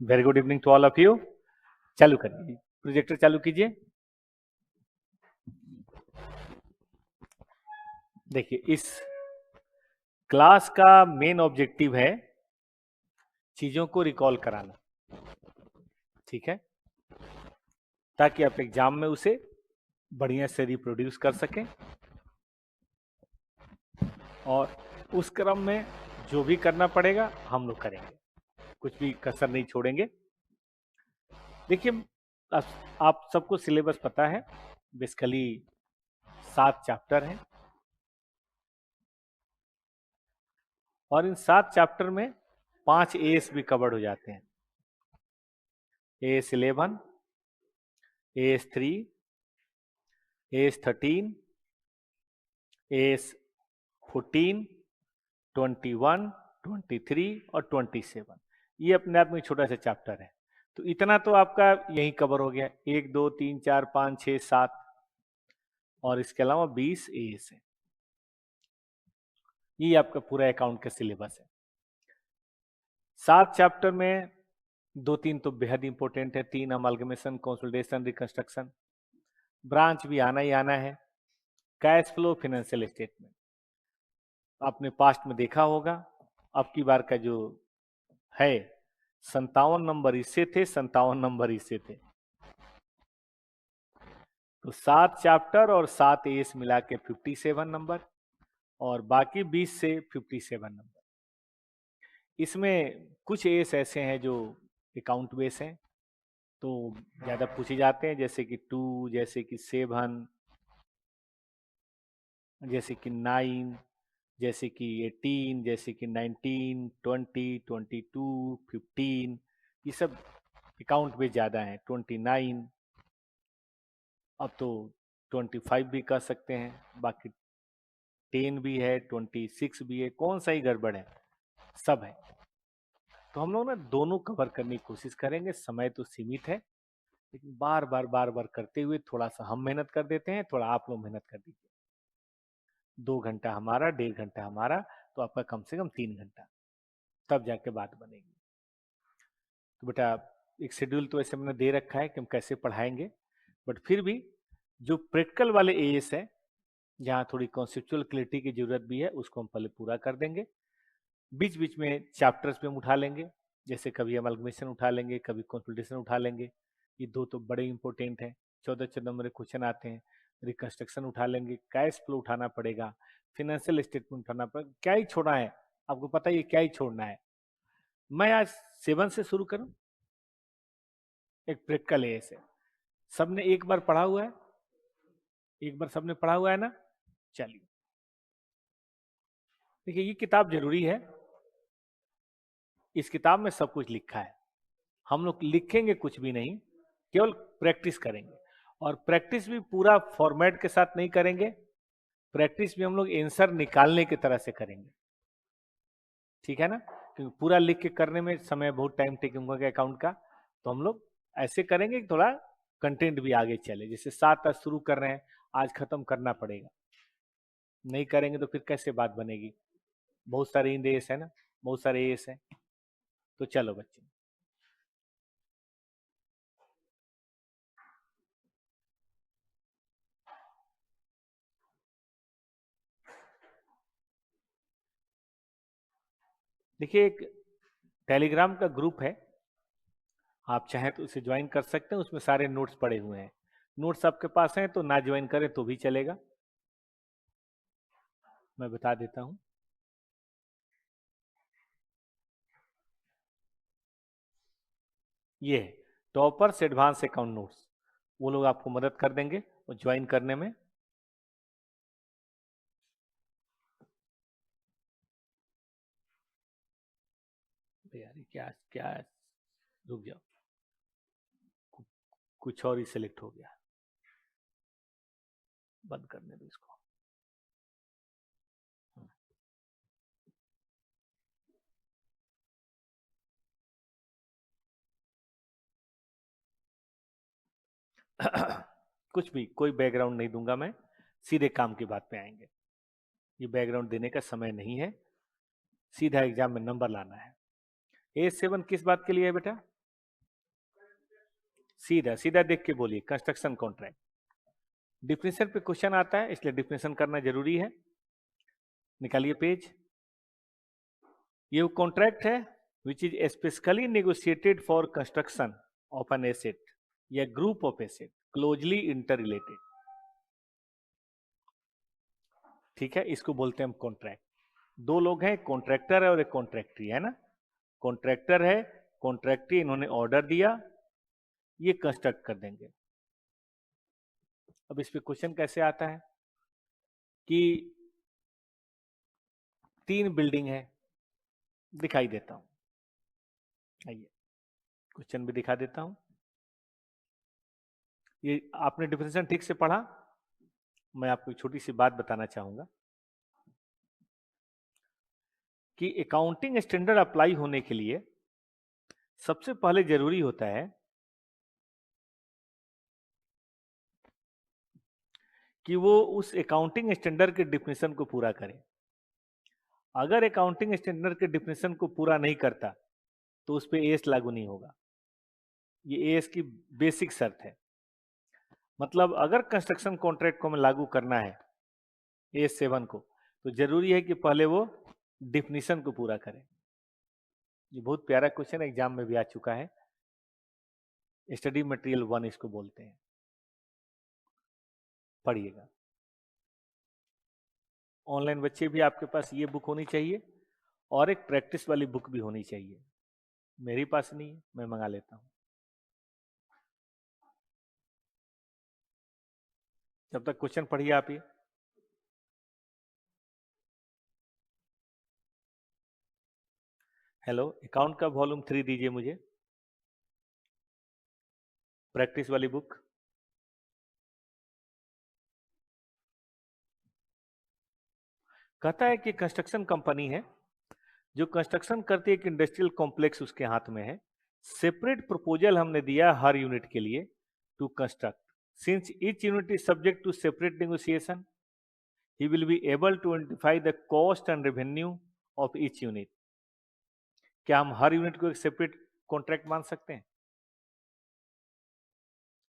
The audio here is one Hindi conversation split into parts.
Very good evening to all of you. चालू करिए, प्रोजेक्टर चालू कीजिए। देखिए, इस क्लास का मेन ऑब्जेक्टिव है चीजों को रिकॉल कराना, ठीक है, ताकि आप एग्जाम में उसे बढ़िया से रिप्रोड्यूस कर सकें और उस क्रम में जो भी करना पड़ेगा हम लोग करेंगे, कुछ भी कसर नहीं छोड़ेंगे। देखिए, आप सबको सिलेबस पता है, बेसिकली 7 चैप्टर हैं और इन 7 चैप्टर में 5 एस भी कवर्ड हो जाते हैं। AS11, AS3, AS13, AS14, 21, 23 और 27। ये अपने आप में छोटा सा चैप्टर है, तो इतना तो आपका यही कवर हो गया। 1 2 3 4 5 6 7 और इसके अलावा 20 एस है। ये आपका पूरा अकाउंट का सिलेबस है। 7 चैप्टर में 2-3 तो बेहद इंपॉर्टेंट है, 3 अमालगमेशन, कंसोलिडेशन, रिकंस्ट्रक्शन। ब्रांच भी आना ही आना है। कैश फ्लो, फाइनेंशियल स्टेटमेंट आपने पास्ट में देखा होगा। अब की बार का जो है 57 नंबर इससे थे, 57 नंबर इससे थे, तो 7 चैप्टर और 7 एस मिला के 57 नंबर और बाकी 20 से 57 नंबर। इसमें कुछ एस ऐसे हैं जो अकाउंट बेस हैं, तो ज्यादा पूछे जाते हैं, जैसे कि 2, जैसे कि 7, जैसे कि 9, जैसे कि 18, जैसे कि 19, 20, 22, 15। ये सब अकाउंट बेस ज्यादा है। 29, अब तो 25 भी कर सकते हैं, बाकी 10 भी है, 26 भी है, कौन सा ही गड़बड़ है, सब है। तो हम लोग ना दोनों कवर करने की कोशिश करेंगे। समय तो सीमित है, लेकिन बार बार करते हुए थोड़ा सा हम मेहनत कर देते हैं, थोड़ा आप लोग मेहनत कर दीजिए। 2 घंटा हमारा, 1.5 घंटा हमारा, तो आपका कम से कम 3 घंटा, तब जाके बात बनेगी। तो बेटा, एक शेड्यूल तो ऐसे मैंने दे रखा है कि हम कैसे पढ़ाएंगे, बट फिर भी जो प्रैक्टिकल वाले एएस है, जहाँ थोड़ी कॉन्सेप्चुअल क्लियरिटी की जरूरत भी है, उसको हम पहले पूरा कर देंगे। बीच बीच में चैप्टर्स पे हम उठा लेंगे, जैसे कभी अमलगमेशन उठा लेंगे, कभी कंसोलिडेशन उठा लेंगे। ये 2 तो बड़े इंपॉर्टेंट हैं, 14 नंबर के क्वेश्चन आते हैं। रिकंस्ट्रक्शन उठा लेंगे, कैश फ्लो उठाना पड़ेगा, फाइनेंशियल स्टेटमेंट उठाना पड़ेगा। क्या ही छोड़ना है, आपको पता है ये क्या ही छोड़ना है। मैं आज 7 से शुरू करूं। एक प्रैक्टिकल एएस है, सबने एक बार पढ़ा हुआ है, एक बार सबने पढ़ा हुआ है ना। चलिए, देखिए ये किताब जरूरी है, इस किताब में सब कुछ लिखा है। हम लोग लिखेंगे कुछ भी नहीं, केवल प्रैक्टिस करेंगे, और प्रैक्टिस भी पूरा फॉर्मेट के साथ नहीं करेंगे, प्रैक्टिस भी हम लोग आंसर निकालने की तरह से करेंगे, ठीक है ना। क्योंकि पूरा लिख के करने में समय बहुत टाइम टेकिंग होगा अकाउंट का, तो हम लोग ऐसे करेंगे कि थोड़ा कंटेंट भी आगे चले। जैसे 7 आज शुरू कर रहे हैं, आज खत्म करना पड़ेगा, नहीं करेंगे तो फिर कैसे बात बनेगी। बहुत सारे इंड एस है ना, बहुत सारे एस है। तो चलो बच्चे, देखिए एक टेलीग्राम का ग्रुप है, आप चाहें तो उसे ज्वाइन कर सकते हैं, उसमें सारे नोट्स पड़े हुए हैं। नोट्स आपके पास हैं तो ना ज्वाइन करें तो भी चलेगा, मैं बता देता हूं। ये है टॉपर्स एडवांस अकाउंट नोट्स, वो लोग आपको मदद कर देंगे और ज्वाइन करने में। यार ये क्या क्या, रुक जाओ, कुछ और ही सिलेक्ट हो गया, बंद करने दो इसको। कुछ भी, कोई बैकग्राउंड नहीं दूंगा मैं, सीधे काम की बात पे आएंगे। ये बैकग्राउंड देने का समय नहीं है, सीधा एग्जाम में नंबर लाना है। A7 किस बात के लिए है बेटा? सीधा सीधा देख के बोलिए, कंस्ट्रक्शन कॉन्ट्रैक्ट। डिफिनेशन पे क्वेश्चन आता है इसलिए डिफिनेशन करना जरूरी है। निकालिए पेज। ये वो कॉन्ट्रैक्ट है which is specifically negotiated for construction of an asset या group of asset closely interrelated. ठीक है, इसको बोलते हैं हम कॉन्ट्रैक्ट। दो लोग हैं, कॉन्ट्रैक्टर है और एक कॉन्ट्रैक्टरी, है ना। कॉन्ट्रैक्टर है, कॉन्ट्रैक्टरी, इन्होंने ऑर्डर दिया, ये कंस्ट्रक्ट कर देंगे। अब इस पे क्वेश्चन कैसे आता है कि 3 बिल्डिंग है, दिखाई देता हूं, आइए क्वेश्चन भी दिखा देता हूं। ये आपने डिफिनेशन ठीक से पढ़ा? मैं आपको एक छोटी सी बात बताना चाहूंगा कि अकाउंटिंग स्टैंडर्ड अप्लाई होने के लिए सबसे पहले जरूरी होता है कि वो उस अकाउंटिंग स्टैंडर्ड के डिफिनेशन को पूरा करे। अगर अकाउंटिंग स्टैंडर्ड के डिफिनेशन को पूरा नहीं करता तो उस पर एएस लागू नहीं होगा। ये एएस की बेसिक शर्त है। मतलब अगर कंस्ट्रक्शन कॉन्ट्रैक्ट को हमें लागू करना है एएस 7 को, तो जरूरी है कि पहले वो डिफिनेशन को पूरा करें। ये बहुत प्यारा क्वेश्चन एग्जाम में भी आ चुका है। स्टडी मटेरियल 1 इसको बोलते हैं, पढ़िएगा। ऑनलाइन बच्चे भी आपके पास ये बुक होनी चाहिए और एक प्रैक्टिस वाली बुक भी होनी चाहिए। मेरे पास नहीं है, मैं मंगा लेता हूं। जब तक क्वेश्चन पढ़िए आप ये। हेलो, अकाउंट का वॉल्यूम 3 दीजिए मुझे, प्रैक्टिस वाली बुक। कहता है कि कंस्ट्रक्शन कंपनी है जो कंस्ट्रक्शन करती है, एक इंडस्ट्रियल कॉम्प्लेक्स उसके हाथ में है। सेपरेट प्रपोजल हमने दिया हर यूनिट के लिए to construct. Since each unit is subject to separate negotiation, he will be able to identify the cost and revenue of each unit. क्या हम हर यूनिट को एक सेपरेट कॉन्ट्रैक्ट मान सकते हैं?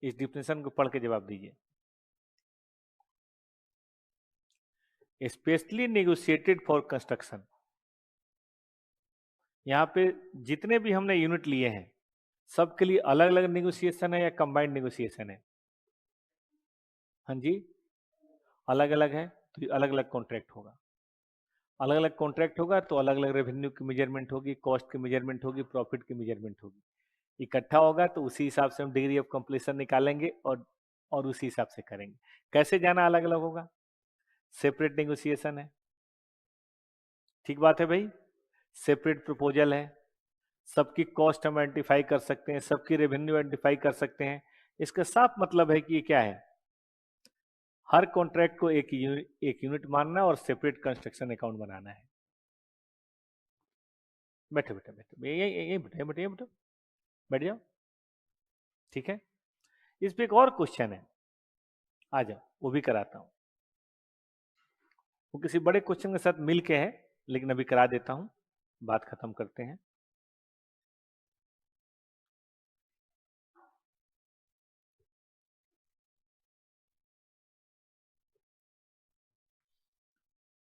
इस डिफिनेशन को पढ़ के जवाब दीजिए। स्पेशली नेगोशिएटेड फॉर कंस्ट्रक्शन, यहाँ पे जितने भी हमने यूनिट लिए हैं सबके लिए अलग अलग नेगोशिएशन है या कंबाइंड नेगोशिएशन है? हाँ जी, अलग अलग है, तो अलग अलग कॉन्ट्रैक्ट होगा। अलग अलग कॉन्ट्रैक्ट होगा तो अलग अलग रेवेन्यू की मेजरमेंट होगी, कॉस्ट की मेजरमेंट होगी, प्रॉफिट की मेजरमेंट होगी। इकट्ठा होगा तो उसी हिसाब से हम डिग्री ऑफ कंप्लीशन निकालेंगे और उसी हिसाब से करेंगे। कैसे जाना अलग अलग होगा? सेपरेट नेगोशिएशन है, ठीक बात है भाई। सेपरेट प्रपोजल है, सबकी कॉस्ट हम आइडेंटिफाई कर सकते हैं, सबकी रेवेन्यू आइडेंटिफाई कर सकते हैं। इसका साफ मतलब है कि ये क्या है, हर कॉन्ट्रैक्ट को एक यूनिट मानना और सेपरेट कंस्ट्रक्शन अकाउंट बनाना है। बैठो बैठो बैठो, यही बैठो बैठो बैठो, बैठ जाओ। ठीक है, इस पे एक और क्वेश्चन है, आ जाओ वो भी कराता हूं। वो किसी बड़े क्वेश्चन के साथ मिल के है, लेकिन अभी करा देता हूं, बात खत्म करते हैं।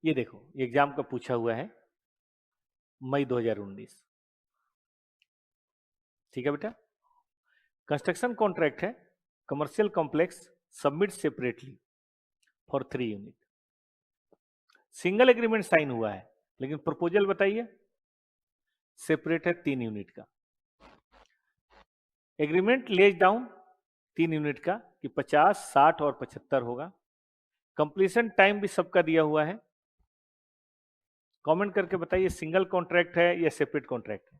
ये देखो, ये एग्जाम का पूछा हुआ है, मई 2019। ठीक है बेटा, कंस्ट्रक्शन कॉन्ट्रैक्ट है, commercial complex submit separately for 3 unit. Single agreement sign हुआ है, लेकिन प्रपोजल बताइए सेपरेट है 3 यूनिट का। एग्रीमेंट लेज डाउन 3 यूनिट का कि 50, 60 और 75 होगा। कंप्लीशन टाइम भी सबका दिया हुआ है। कमेंट करके बताइए सिंगल कॉन्ट्रैक्ट है या सेपरेट कॉन्ट्रैक्ट है?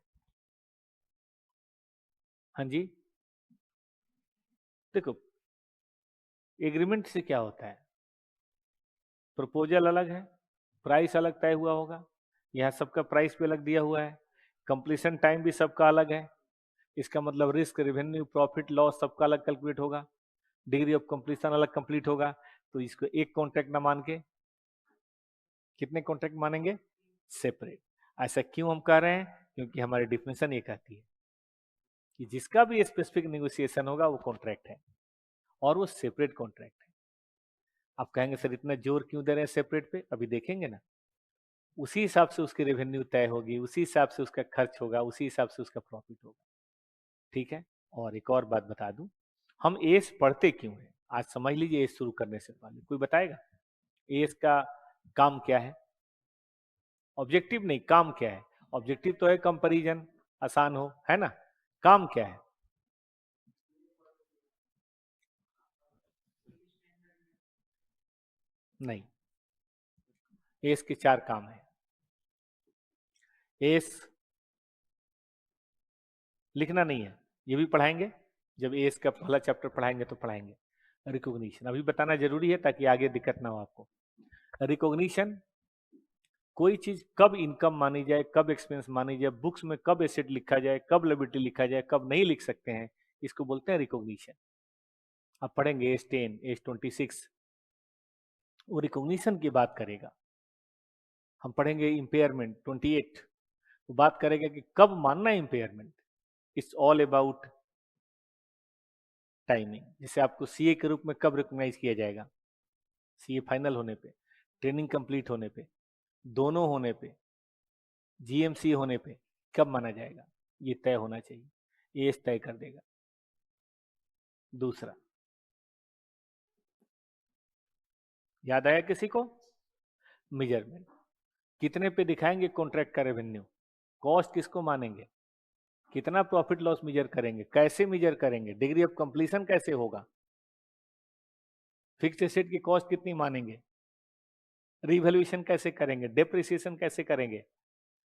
हाँ जी, देखो एग्रीमेंट से क्या होता है, प्रपोजल अलग है, प्राइस अलग तय हुआ होगा, यहाँ सबका प्राइस भी अलग दिया हुआ है, कंप्लीशन टाइम भी सबका अलग है। इसका मतलब रिस्क, रेवेन्यू, प्रॉफिट, लॉस सबका अलग कैलकुलेट होगा, डिग्री ऑफ कंप्लीशन अलग कंप्लीट होगा। तो इसको एक कॉन्ट्रैक्ट ना मान के कितने कॉन्ट्रैक्ट मानेंगे? सेपरेट। ऐसा क्यों हम कह रहे हैं? क्योंकि हमारी डिफिनेशन ये कहती है। कि जिसका भी स्पेसिफिक नेगोशिएशन होगा वो कॉन्ट्रैक्ट है और वो सेपरेट कॉन्ट्रैक्ट है। आप कहेंगे सर इतना जोर क्यों दे रहे हैं सेपरेट पे, अभी देखेंगे ना। उसी हिसाब से उसकी रेवेन्यू तय होगी, उसी हिसाब से उसका खर्च होगा, उसी हिसाब से उसका प्रॉफिट होगा। ठीक है। और एक और बात बता दूं, हम एस पढ़ते क्यों है, आज समझ लीजिए। एस शुरू करने से पहले कोई बताएगा एस का काम क्या है? ऑब्जेक्टिव नहीं, काम क्या है? ऑब्जेक्टिव तो है कंपैरिजन आसान हो, है ना। काम क्या है? नहीं, एस के 4 काम है। एस लिखना नहीं है, ये भी पढ़ाएंगे जब एस का पहला चैप्टर पढ़ाएंगे तो पढ़ाएंगे। रिकॉग्निशन अभी बताना जरूरी है ताकि आगे दिक्कत ना हो आपको। रिकॉग्निशन, कोई चीज कब इनकम मानी जाए, कब एक्सपेंस मानी जाए, बुक्स में कब एसेट लिखा जाए, कब लायबिलिटी लिखा जाए, कब नहीं लिख सकते हैं, इसको बोलते हैं रिकॉग्निशन। आप पढ़ेंगे एस 10 एस 26, वो रिकॉग्निशन की बात करेगा। हम पढ़ेंगे इम्पेयरमेंट 28, वो बात करेगा कि कब मानना है impairment. It's all about timing. जैसे आपको सीए के रूप में कब रिकॉग्नाइज किया जाएगा? सीए फाइनल होने पे, ट्रेनिंग कंप्लीट होने पे, दोनों होने पे, जीएमसी होने पे कब माना जाएगा, ये तय होना चाहिए। एस तय कर देगा। दूसरा, याद आया किसी को? मेजरमेंट, कितने पे दिखाएंगे कॉन्ट्रैक्ट का रेवेन्यू, कॉस्ट किसको मानेंगे, कितना प्रॉफिट लॉस मेजर करेंगे, कैसे मेजर करेंगे, डिग्री ऑफ कंप्लीशन कैसे होगा, फिक्स्ड एसेट की कॉस्ट कितनी मानेंगे, रिवैल्यूएशन कैसे करेंगे, डेप्रिसिएशन कैसे करेंगे,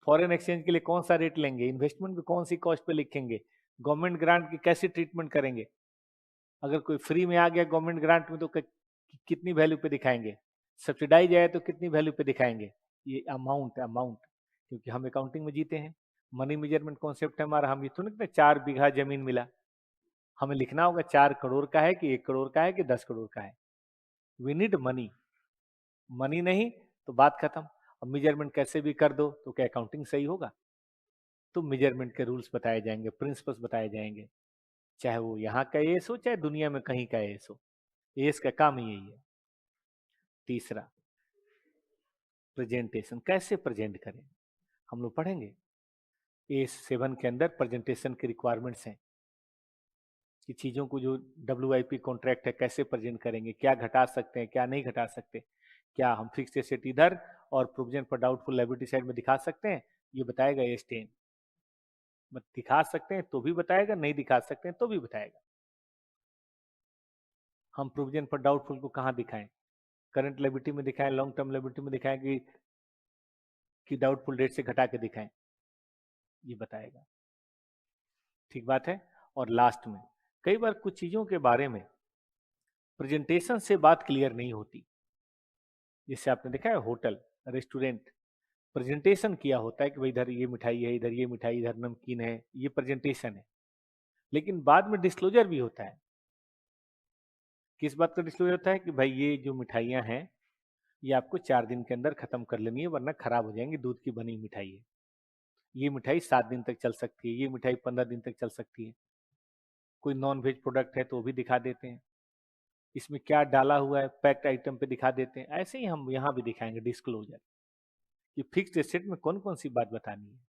फॉरेन एक्सचेंज के लिए कौन सा रेट लेंगे, इन्वेस्टमेंट पे कौन सी कॉस्ट पे लिखेंगे, गवर्नमेंट ग्रांट की कैसे ट्रीटमेंट करेंगे, अगर कोई फ्री में आ गया गवर्नमेंट ग्रांट में तो कितनी वैल्यू पे दिखाएंगे, सब्सिडाइज आया तो कितनी वैल्यू पे दिखाएंगे। ये अमाउंट अमाउंट, क्योंकि हम अकाउंटिंग में जीते हैं। मनी मेजरमेंट कॉन्सेप्ट है हमारा। हम ये तो नहीं 4 बीघा जमीन मिला, हमें लिखना होगा 4 करोड़ का है कि 1 करोड़ का है कि 10 करोड़ का है। वी नीड मनी, मनी नहीं तो बात खत्म। अब मेजरमेंट कैसे भी कर दो तो क्या अकाउंटिंग सही होगा? तो मेजरमेंट के रूल्स बताए जाएंगे, प्रिंसिपल्स बताए जाएंगे, चाहे वो यहाँ का एस हो चाहे दुनिया में कहीं का एस हो। एस का काम ही यही है। तीसरा, प्रेजेंटेशन कैसे प्रेजेंट करें, हम लोग पढ़ेंगे। एस 7 के अंदर प्रेजेंटेशन की रिक्वायरमेंट्स हैं कि चीज़ों को जो WIP कॉन्ट्रैक्ट है कैसे प्रेजेंट करेंगे, क्या घटा सकते हैं, क्या नहीं घटा सकते, क्या हम फिक्स्ड एसेट इधर और प्रोविजन पर डाउटफुल लायबिलिटी साइड में दिखा सकते हैं, ये बताएगा एस 10। दिखा सकते हैं तो भी बताएगा, नहीं दिखा सकते हैं तो भी बताएगा। हम प्रोविजन पर डाउटफुल को कहाँ दिखाएं, करंट लायबिलिटी में दिखाएं, लॉन्ग टर्म लायबिलिटी में दिखाएं कि डाउटफुल डेट से घटा के दिखाएं, ये बताएगा। ठीक बात है। और लास्ट में, कई बार कुछ चीज़ों के बारे में प्रेजेंटेशन से बात क्लियर नहीं होती। जैसे आपने देखा है होटल रेस्टोरेंट, प्रेजेंटेशन किया होता है कि भाई इधर ये मिठाई है, इधर ये मिठाई, इधर नमकीन है, ये प्रेजेंटेशन है। लेकिन बाद में डिस्क्लोजर भी होता है। किस बात का डिस्क्लोजर होता है कि भाई ये जो मिठाइयाँ हैं ये आपको 4 दिन के अंदर खत्म कर लेनी है वरना खराब हो जाएंगी, दूध की बनी मिठाई है। ये मिठाई 7 दिन तक चल सकती है, ये मिठाई 15 दिन तक चल सकती है। कोई नॉन वेज प्रोडक्ट है तो वो भी दिखा देते हैं, इसमें क्या डाला हुआ है पैक्ड आइटम पे दिखा देते हैं। ऐसे ही हम यहाँ भी दिखाएंगे डिस्क्लोजर कि फिक्स्ड एसेट में कौन कौन सी बात बतानी है।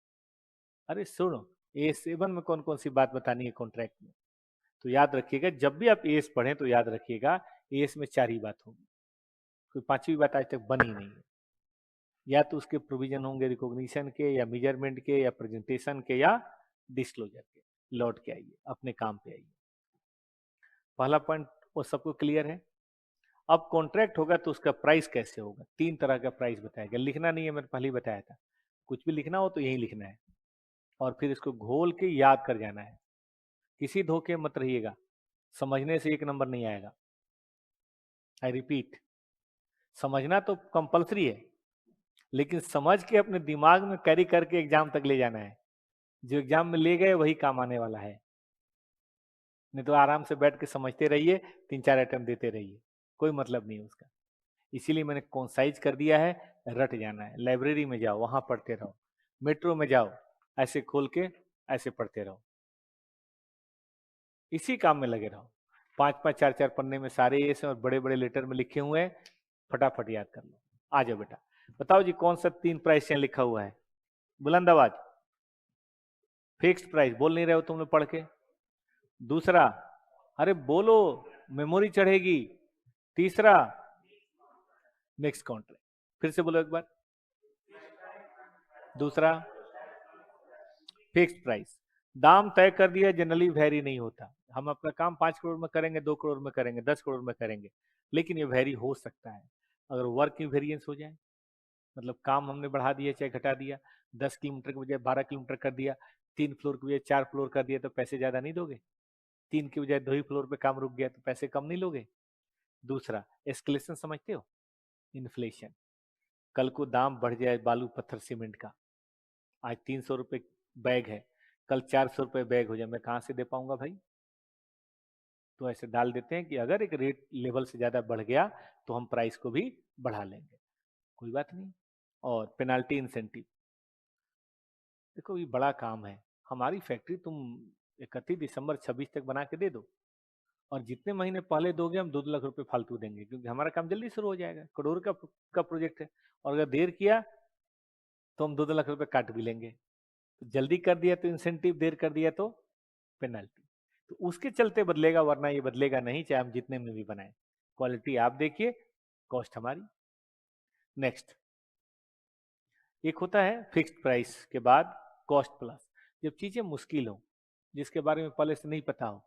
अरे सुनो, A7 में कौन कौन सी बात बतानी है कॉन्ट्रैक्ट में, तो याद रखिएगा जब भी आप एस पढ़ें तो याद रखिएगा एस में 4 ही बात होगी, कोई 5वीं बात आज तक बनी नहीं है। या तो उसके प्रोविजन होंगे रिकॉग्निशन के या मेजरमेंट के या प्रेजेंटेशन के या डिस्क्लोजर के। लौट के आइए अपने काम पे आइए। पहला पॉइंट वो सबको क्लियर है। अब कॉन्ट्रैक्ट होगा तो उसका प्राइस कैसे होगा, 3 तरह का प्राइस बताया गया। लिखना नहीं है, मैंने पहले ही बताया था, कुछ भी लिखना हो तो यही लिखना है और फिर इसको घोल के याद कर जाना है। किसी धोखे मत रहिएगा, समझने से 1 नंबर नहीं आएगा। आई रिपीट, समझना तो कंपलसरी है लेकिन समझ के अपने दिमाग में कैरी करके एग्जाम तक ले जाना है। जो एग्जाम में ले गए वही काम आने वाला है, नहीं तो आराम से बैठ के समझते रहिए, 3-4 अटेम्प्ट देते रहिए, कोई मतलब नहीं उसका। इसीलिए मैंने कॉन्साइज कर दिया है, रट जाना है। लाइब्रेरी में जाओ वहां पढ़ते रहो, मेट्रो में जाओ ऐसे खोल के ऐसे पढ़ते रहो। इसी काम में लगे रहो। 5-5 4-4 पन्ने में सारे ये और बड़े बड़े लेटर में लिखे हुए हैं, फटाफट याद कर लो। आ जाओ बेटा, बताओ जी कौन सा 3 प्राइस यहाँ लिखा हुआ है? बुलंद आवाज। फिक्स्ड प्राइस बोल नहीं रहे हो तुम लोग पढ़ के। दूसरा, अरे बोलो, मेमोरी चढ़ेगी। तीसरा, मिक्स कॉन्ट्रैक्ट। फिर से बोलो एक बार। दूसरा, फिक्स्ड प्राइस। दाम तय कर दिया, जनरली वेरी नहीं होता। हम अपना काम 5 करोड़ में करेंगे, 2 करोड़ में करेंगे, 10 करोड़ में करेंगे, लेकिन ये वेरी हो सकता है अगर वर्क की वेरिएंस हो जाए। मतलब काम हमने बढ़ा दिया चाहे घटा दिया, 10 किलोमीटर के बजाय 12 किलोमीटर कर दिया, 3 फ्लोर के बजाय 4 फ्लोर कर दिया, तो पैसे ज्यादा नहीं दोगे? 3 के बजाय 2 ही फ्लोर पे काम रुक गया तो पैसे कम नहीं लोगे? दूसरा, एस्केलेशन समझते हो? इन्फ्लेशन। कल को दाम बढ़ जाए बालू पत्थर सीमेंट का, आज 300 रुपये बैग है, कल 400 रुपये बैग हो जाए, मैं कहाँ से दे पाऊंगा भाई? तो ऐसे डाल देते हैं कि अगर एक रेट लेवल से ज्यादा बढ़ गया तो हम प्राइस को भी बढ़ा लेंगे, कोई बात नहीं। और पेनाल्टी इंसेंटिव, देखो ये बड़ा काम है। हमारी फैक्ट्री तुम 31 दिसंबर 26 तक बना के दे दो, और जितने महीने पहले दोगे हम 2-2 लाख रुपए फालतू देंगे, क्योंकि हमारा काम जल्दी शुरू हो जाएगा, करोड़ का प्रोजेक्ट है। और अगर देर किया तो हम 2-2 लाख रुपए काट भी लेंगे। तो जल्दी कर दिया तो इंसेंटिव, देर कर दिया तो पेनल्टी। तो उसके चलते बदलेगा, वरना ये बदलेगा नहीं, चाहे हम जितने में भी बनाए। क्वालिटी आप देखिए, कॉस्ट हमारी। नेक्स्ट, एक होता है फिक्स्ड प्राइस के बाद कॉस्ट प्लस। जब चीजें मुश्किल हो, जिसके बारे में पहले से नहीं पता हो,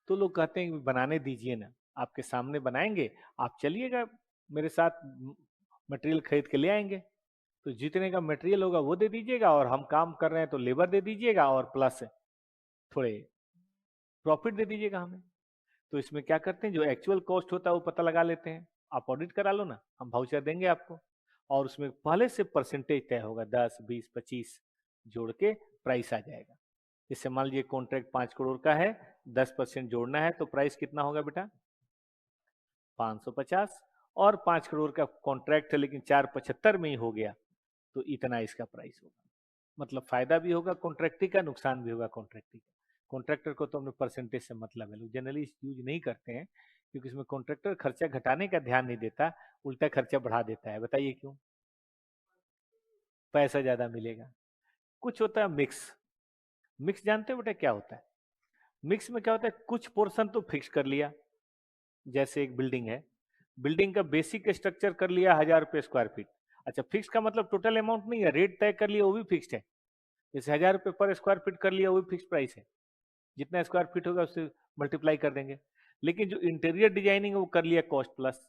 तो लोग कहते हैं कि बनाने दीजिए ना, आपके सामने बनाएंगे, आप चलिएगा मेरे साथ, मटेरियल खरीद के ले आएंगे। तो जितने का मटेरियल होगा वो दे दीजिएगा, और हम काम कर रहे हैं तो लेबर दे दीजिएगा, और प्लस थोड़े प्रॉफिट दे दीजिएगा हमें। तो इसमें क्या करते हैं, जो एक्चुअल कॉस्ट होता है वो पता लगा लेते हैं। आप ऑडिट करा लो ना, हम वाउचर देंगे आपको, और उसमें पहले से परसेंटेज तय होगा, 10, 20, 25 जोड़ के प्राइस आ जाएगा। जैसे मान लीजिए कॉन्ट्रैक्ट 5 करोड़ का है, 10% जोड़ना है तो प्राइस कितना होगा बेटा? 550। और 5 करोड़ का कॉन्ट्रैक्ट है लेकिन 475 में ही हो गया, तो इतना इसका प्राइस होगा। मतलब फायदा भी होगा कॉन्ट्रैक्टी का, नुकसान भी होगा कॉन्ट्रैक्टी का। कॉन्ट्रैक्टर को तो हमने परसेंटेज से मतलब है, लोग जनरली यूज नहीं करते हैं, क्योंकि इसमें कॉन्ट्रैक्टर खर्चा घटाने का ध्यान नहीं देता, उल्टा खर्चा बढ़ा देता है। बताइए क्यों? पैसा ज्यादा मिलेगा। कुछ होता है मिक्स। मिक्स जानते हो बेटा क्या होता है? मिक्स में क्या होता है, कुछ पोर्शन तो फिक्स कर लिया, जैसे एक बिल्डिंग है, बिल्डिंग का बेसिक स्ट्रक्चर कर लिया 1000 रुपये स्क्वायर फीट। अच्छा, फिक्स का मतलब टोटल अमाउंट नहीं है, रेट तय कर लिया वो भी फिक्स्ड है। जैसे 1000 रुपये पर स्क्वायर फीट कर लिया वो भी फिक्स प्राइस है, जितना स्क्वायर फीट होगा उससे मल्टीप्लाई कर देंगे। लेकिन जो इंटीरियर डिजाइनिंग है वो कर लिया कॉस्ट प्लस,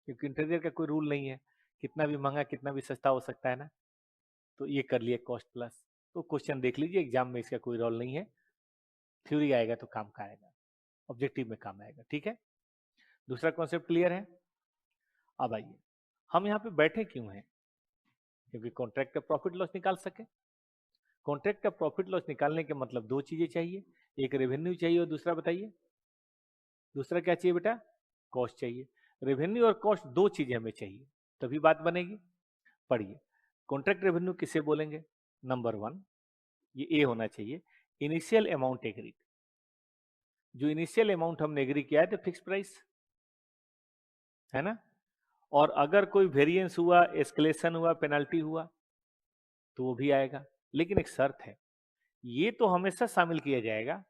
क्योंकि इंटीरियर का कोई रूल नहीं है, कितना भी महंगा कितना भी सस्ता हो सकता है ना, तो ये कर लिया कॉस्ट प्लस। तो क्वेश्चन देख लीजिए, एग्जाम में इसका कोई रोल नहीं है, थ्योरी आएगा तो काम का आएगा, ऑब्जेक्टिव में काम आएगा। ठीक है, दूसरा कॉन्सेप्ट क्लियर है? अब आइए, हम यहाँ पे बैठे क्यों हैं? क्योंकि कॉन्ट्रैक्ट का प्रॉफिट लॉस निकाल सके। कॉन्ट्रैक्ट का प्रॉफिट लॉस निकालने के मतलब दो चीजें चाहिए, एक रेवेन्यू चाहिए और दूसरा बताइए, दूसरा क्या चाहिए बेटा? कॉस्ट चाहिए। रेवेन्यू और कॉस्ट दो चीजें हमें चाहिए, तभी बात बनेगी। पढ़िए, कॉन्ट्रैक्ट रेवेन्यू किसे बोलेंगे? नंबर वन, ये ए होना चाहिए, इनिशियल अमाउंट एग्रीड। जो इनिशियल अमाउंट हमने एग्री किया है तो फिक्स प्राइस है ना, और अगर कोई वेरिएंस हुआ, एस्केलेशन हुआ, पेनल्टी हुआ, तो वो भी आएगा। लेकिन एक शर्त है, ये तो हमेशा शामिल किया जाएगा,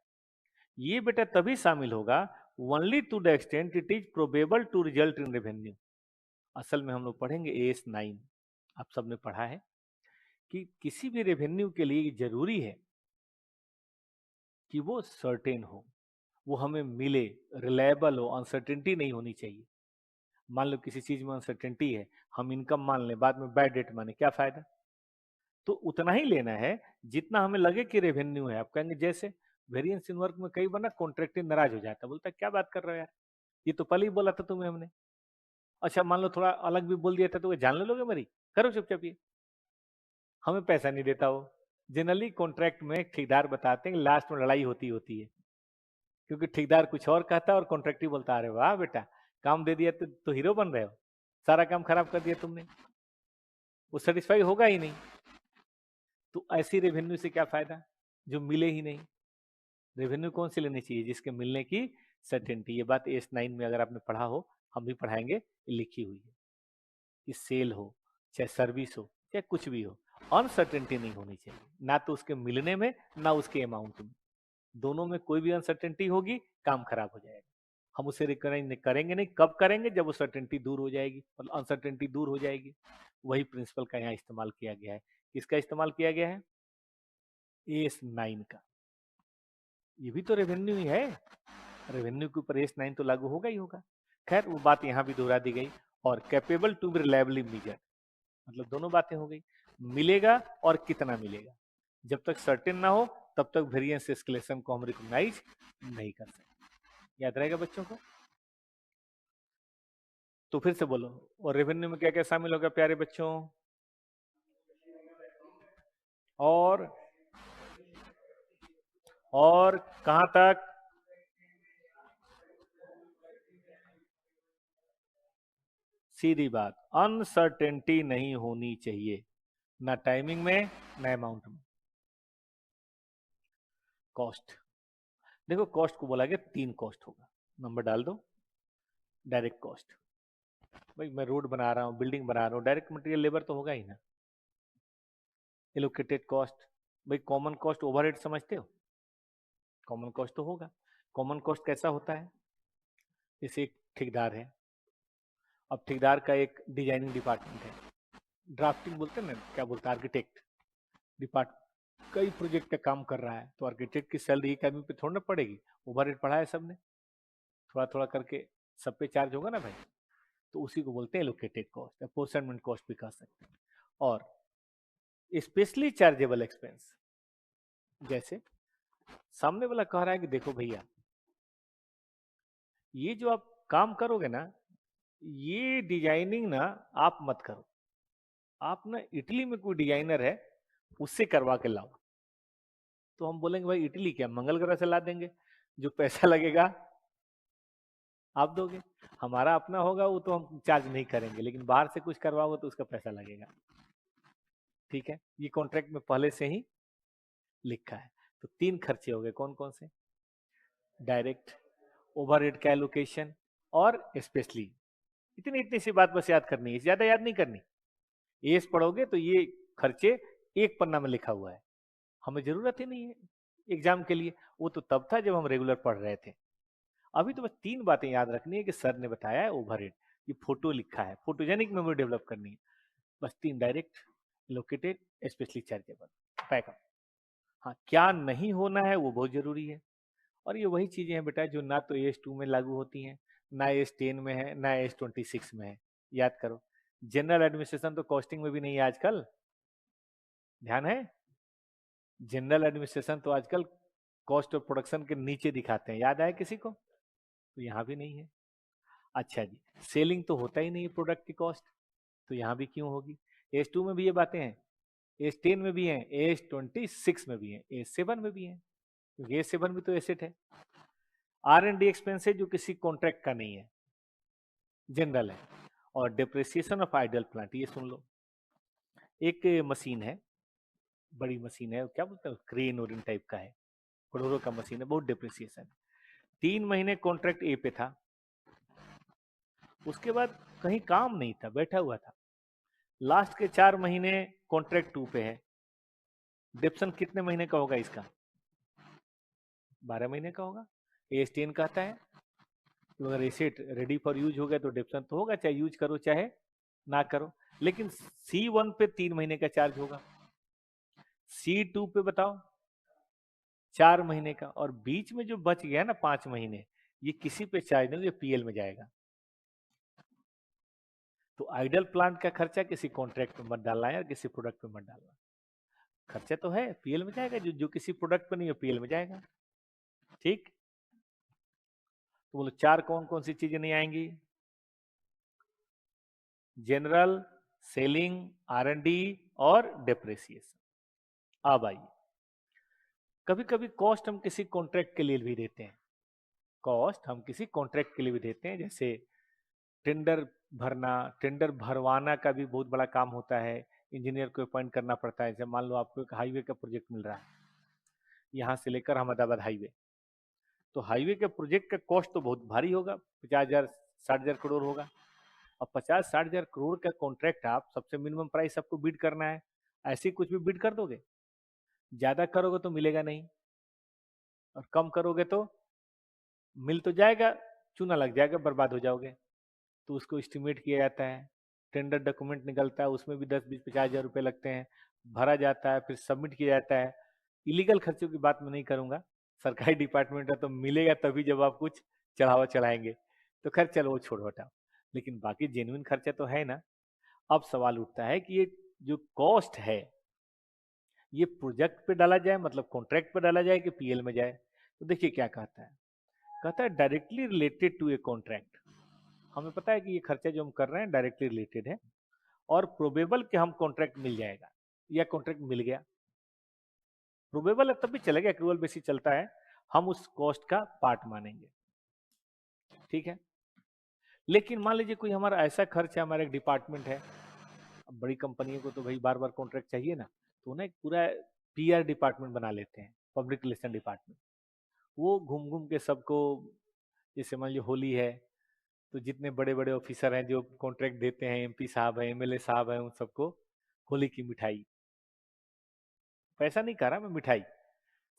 ये बेटा तभी शामिल होगा only to the extent it is probable to result in revenue. असल में हम लोग पढ़ेंगे AS9, आप सबने पढ़ा है कि किसी भी रेवेन्यू के लिए जरूरी है कि वो सर्टेन हो, वो हमें मिले, रिलायबल हो, अनसर्टेनिटी नहीं होनी चाहिए। मान लो किसी चीज में अनसर्टेनिटी है, हम इनकम मान लें, बाद में बैड डेट माने, क्या फायदा? तो उतना ही लेना है जितना हमें लगे कि रेवेन्यू है। आप कहेंगे जैसे वेरिएंस इन वर्क में कई बार ना कॉन्ट्रैक्टर नाराज हो जाता है, बोलता है क्या बात कर रहे हो यार, ये तो पहले ही बोला था तुम्हें हमने। अच्छा मान लो थोड़ा अलग भी बोल दिया था, तो जान लोगे मेरी, करो चुपचाप ये, हमें पैसा नहीं देता वो। जनरली कॉन्ट्रैक्ट में ठेकेदार बताते हैं कि लास्ट में लड़ाई होती होती है, क्योंकि ठेकेदार कुछ और कहता है और कॉन्ट्रैक्टर बोलता है, अरे वाह बेटा काम दे दिया तो हीरो बन रहे हो, सारा काम खराब कर दिया तुमने। वो सेटिस्फाई होगा ही नहीं। तो ऐसी रेवेन्यू से क्या फायदा जो मिले ही नहीं। रेवेन्यू कौन सी लेनी चाहिए? जिसके मिलने की सर्टेनिटी। ये बात AS9 में अगर आपने पढ़ा हो, हम भी पढ़ाएंगे, ये लिखी हुई है कि सेल हो चाहे सर्विस हो चाहे कुछ भी हो, अनसर्टेनिटी नहीं होनी चाहिए, ना तो उसके मिलने में ना उसके अमाउंट में। दोनों में कोई भी अनसर्टेनिटी होगी, काम खराब हो जाएगा। हम उसे रिकॉग्नाइज करेंगे नहीं, कब करेंगे? जब वो सर्टेनिटी दूर हो जाएगी, मतलब अनसर्टेनिटी दूर हो जाएगी। वही प्रिंसिपल का यहाँ इस्तेमाल किया गया है। किसका इस्तेमाल किया गया है? AS9 का। ये भी तो रेवेन्यू ही है, रेवेन्यू के ऊपर AS9 तो लागू होगा ही होगा। खैर, वो बात यहाँ भी दोहरा दी गई। और capable to be reliably measured, मतलब दोनों बातें हो गई, मिलेगा और कितना मिलेगा। जब तक सर्टेन ना हो तब तक वेरिएंस एस्केलेशन को हम रिकॉग्नाइज नहीं कर सकते। याद रहेगा बच्चों को? तो फिर से बोलो, और रेवेन्यू में क्या क्या शामिल होगा प्यारे बच्चों? और कहां तक? सीधी बात, अनसर्टेनिटी नहीं होनी चाहिए, ना टाइमिंग में ना अमाउंट में। कॉस्ट, देखो कॉस्ट को बोला गया 3 कॉस्ट होगा, नंबर डाल दो। डायरेक्ट कॉस्ट, भाई मैं रोड बना रहा हूँ, बिल्डिंग बना रहा हूँ, डायरेक्ट मटेरियल लेबर तो होगा ही ना। एलोकेटेड कॉस्ट, भाई कॉमन कॉस्ट ओवरहेड समझते हो, कॉमन कॉस्ट तो होगा। कॉमन कॉस्ट कैसा होता है? जैसे एक ठेकेदार है, अब ठेकेदार का एक डिजाइनिंग डिपार्टमेंट है, ड्राफ्टिंग बोलते हैं ना, क्या बोलते हैं, आर्किटेक्ट डिपार्ट, कई प्रोजेक्ट का काम कर रहा है, तो आर्किटेक्ट की सैलरी एक आदमी पे थोड़ा ना पड़ेगी, ओवरहेड पढ़ा है सबने, थोड़ा थोड़ा करके सब पे चार्ज होगा ना भाई। तो उसी को बोलते हैं एलोकेटेड कॉस्ट, अपोर्शनमेंट कॉस्ट भी कह सकते हैं। और स्पेशली चार्जेबल एक्सपेंस, जैसे सामने वाला कह रहा है कि देखो भैया, ये जो आप काम करोगे ना, ये डिजाइनिंग ना आप मत करो, आप ना इटली में कोई डिजाइनर है, उससे करवा के लाओ। तो हम बोलेंगे भाई इटली क्या, मंगल ग्रह से ला देंगे, जो पैसा लगेगा आप दोगे, हमारा अपना होगा वो तो हम चार्ज नहीं करेंगे, लेकिन बाहर से कुछ करवाओगे तो उसका पैसा लगेगा। ठीक है, ये कॉन्ट्रैक्ट में पहले से ही लिखा है। तो 3 खर्चे हो गए, कौन कौन से? डायरेक्ट, ओवरहेड का एलोकेशन, और स्पेशली। इतनी इतनी सी बात बस याद करनी है, ज्यादा याद नहीं करनी। एस पढ़ोगे तो ये खर्चे एक पन्ना में लिखा हुआ है, हमें जरूरत ही नहीं है एग्जाम के लिए, वो तो तब था जब हम रेगुलर पढ़ रहे थे। अभी तो बस 3 बातें याद रखनी है कि सर ने बताया है ओवरहेड, ये फोटो लिखा है, फोटोजेनिक मेमोरी डेवलप करनी है, बस 3, डायरेक्ट, लोकेटेड, स्पेशली चार्जेबल, पैकअप। हाँ, क्या नहीं होना है वो बहुत जरूरी है। और ये वही चीजें हैं बेटा जो ना तो AS2 में लागू होती हैं, ना AS10 में है, ना AS26 में है। याद करो, जनरल एडमिनिस्ट्रेशन तो कॉस्टिंग में भी नहीं है आजकल, ध्यान है? जनरल एडमिनिस्ट्रेशन तो आजकल कॉस्ट ऑफ प्रोडक्शन के नीचे दिखाते हैं, याद आया किसी को? तो यहाँ भी नहीं है। अच्छा जी, सेलिंग तो होता ही नहीं है प्रोडक्ट की कॉस्ट, तो यहाँ भी क्यों होगी? AS2 में भी ये बातें हैं, AS10 में भी हैं, AS26 में भी हैं, AS7 में भी हैं, क्योंकि AS7 भी तो एसेट है। R&D एक्सपेंस है जो किसी कॉन्ट्रैक्ट का नहीं है, जनरल है। और डिप्रिसिएशन ऑफ आइडल प्लांट, ये सुन लो, एक मशीन है, बड़ी मशीन है, क्या बोलते हैं, क्रेन और इन टाइप का है, करोड़ों का मशीन है, बहुत डिप्रिसिएशन। 3 महीने कॉन्ट्रैक्ट ए पे था, उसके बाद कहीं काम नहीं था, बैठा हुआ था, लास्ट के 4 महीने कॉन्ट्रैक्ट 2 पे है। डिप्सन कितने महीने का होगा इसका? 12 महीने का होगा। AS10 कहता है तो अगर एसेट रेडी फॉर यूज हो गया तो डिप्सन तो होगा, चाहे यूज करो चाहे ना करो। लेकिन C1 पे 3 महीने का चार्ज होगा, C2 पे बताओ 4 महीने का, और बीच में जो बच गया ना 5 महीने, ये किसी पे चार्ज नहीं, ये PL में जाएगा। तो आइडल प्लांट का खर्चा किसी कॉन्ट्रैक्ट पे मत डालना है, किसी प्रोडक्ट पे मत डालना, खर्चा तो है PL में जाएगा, जो जो किसी प्रोडक्ट पे नहीं है PL में जाएगा। ठीक, तो बोलो 4 कौन कौन सी चीजें नहीं आएंगी? जनरल, सेलिंग, R&D और डेप्रिसिएशन। अब आइए, कभी कभी कॉस्ट हम किसी कॉन्ट्रैक्ट के लिए भी देते हैं, कॉस्ट हम किसी कॉन्ट्रैक्ट के लिए भी देते हैं, जैसे टेंडर भरना, टेंडर भरवाना का भी बहुत बड़ा काम होता है, इंजीनियर को अपॉइंट करना पड़ता है। जैसे मान लो आपको एक हाईवे का प्रोजेक्ट मिल रहा है, यहाँ से लेकर अहमदाबाद हाईवे। तो हाईवे के प्रोजेक्ट का कॉस्ट तो बहुत भारी होगा, 50,000 60,000 करोड़ होगा। अब 50-60,000 करोड़ का कॉन्ट्रैक्ट आप सबसे मिनिमम प्राइस आपको बिड करना है, ऐसे ही कुछ भी बिड कर दोगे? ज्यादा करोगे तो मिलेगा नहीं, और कम करोगे तो मिल तो जाएगा, चूना लग जाएगा, बर्बाद हो जाओगे। तो उसको एस्टिमेट किया जाता है, टेंडर डॉक्यूमेंट निकलता है, उसमें भी 10-20-50,000 रुपये लगते हैं, भरा जाता है, फिर सबमिट किया जाता है। इलीगल खर्चों की बात मैं नहीं करूंगा, सरकारी डिपार्टमेंट है तो मिलेगा तभी जब आप कुछ चढ़ावा चढ़ाएंगे। तो खैर चलो वो छोड़ो हटाओ, लेकिन बाकी जेन्युइन खर्चा तो है ना। अब सवाल उठता है कि ये जो कॉस्ट है, ये प्रोजेक्ट पे डाला जाए, मतलब कॉन्ट्रैक्ट पे डाला जाए कि पीएल में जाए? तो देखिए क्या कहता है directly related to a contract. हमें पता है कि ये खर्चा जो हम कर रहे हैं डायरेक्टली रिलेटेड है, और प्रोबेबल कि हम कॉन्ट्रैक्ट मिल जाएगा या कॉन्ट्रैक्ट मिल गया। प्रोबेबल है तब भी चलेगा, एक्रूवल बेसिस चलता है, हम उस कॉस्ट का पार्ट मानेंगे, ठीक है। लेकिन मान लीजिए कोई हमारा ऐसा खर्च है, हमारा एक डिपार्टमेंट है, अब बड़ी कंपनियों को तो भाई बार बार कॉन्ट्रैक्ट चाहिए ना, तो उन्हें एक पूरा पीआर डिपार्टमेंट बना लेते हैं, पब्लिक रिलेशन डिपार्टमेंट। वो घूम घूम के सबको, जैसे मान लीजिए होली है, तो जितने बड़े बड़े ऑफिसर हैं जो कॉन्ट्रैक्ट देते हैं, एमपी साहब हैं, एमएलए साहब हैं, उन सबको होली की मिठाई, पैसा नहीं कह रहा मैं, मिठाई,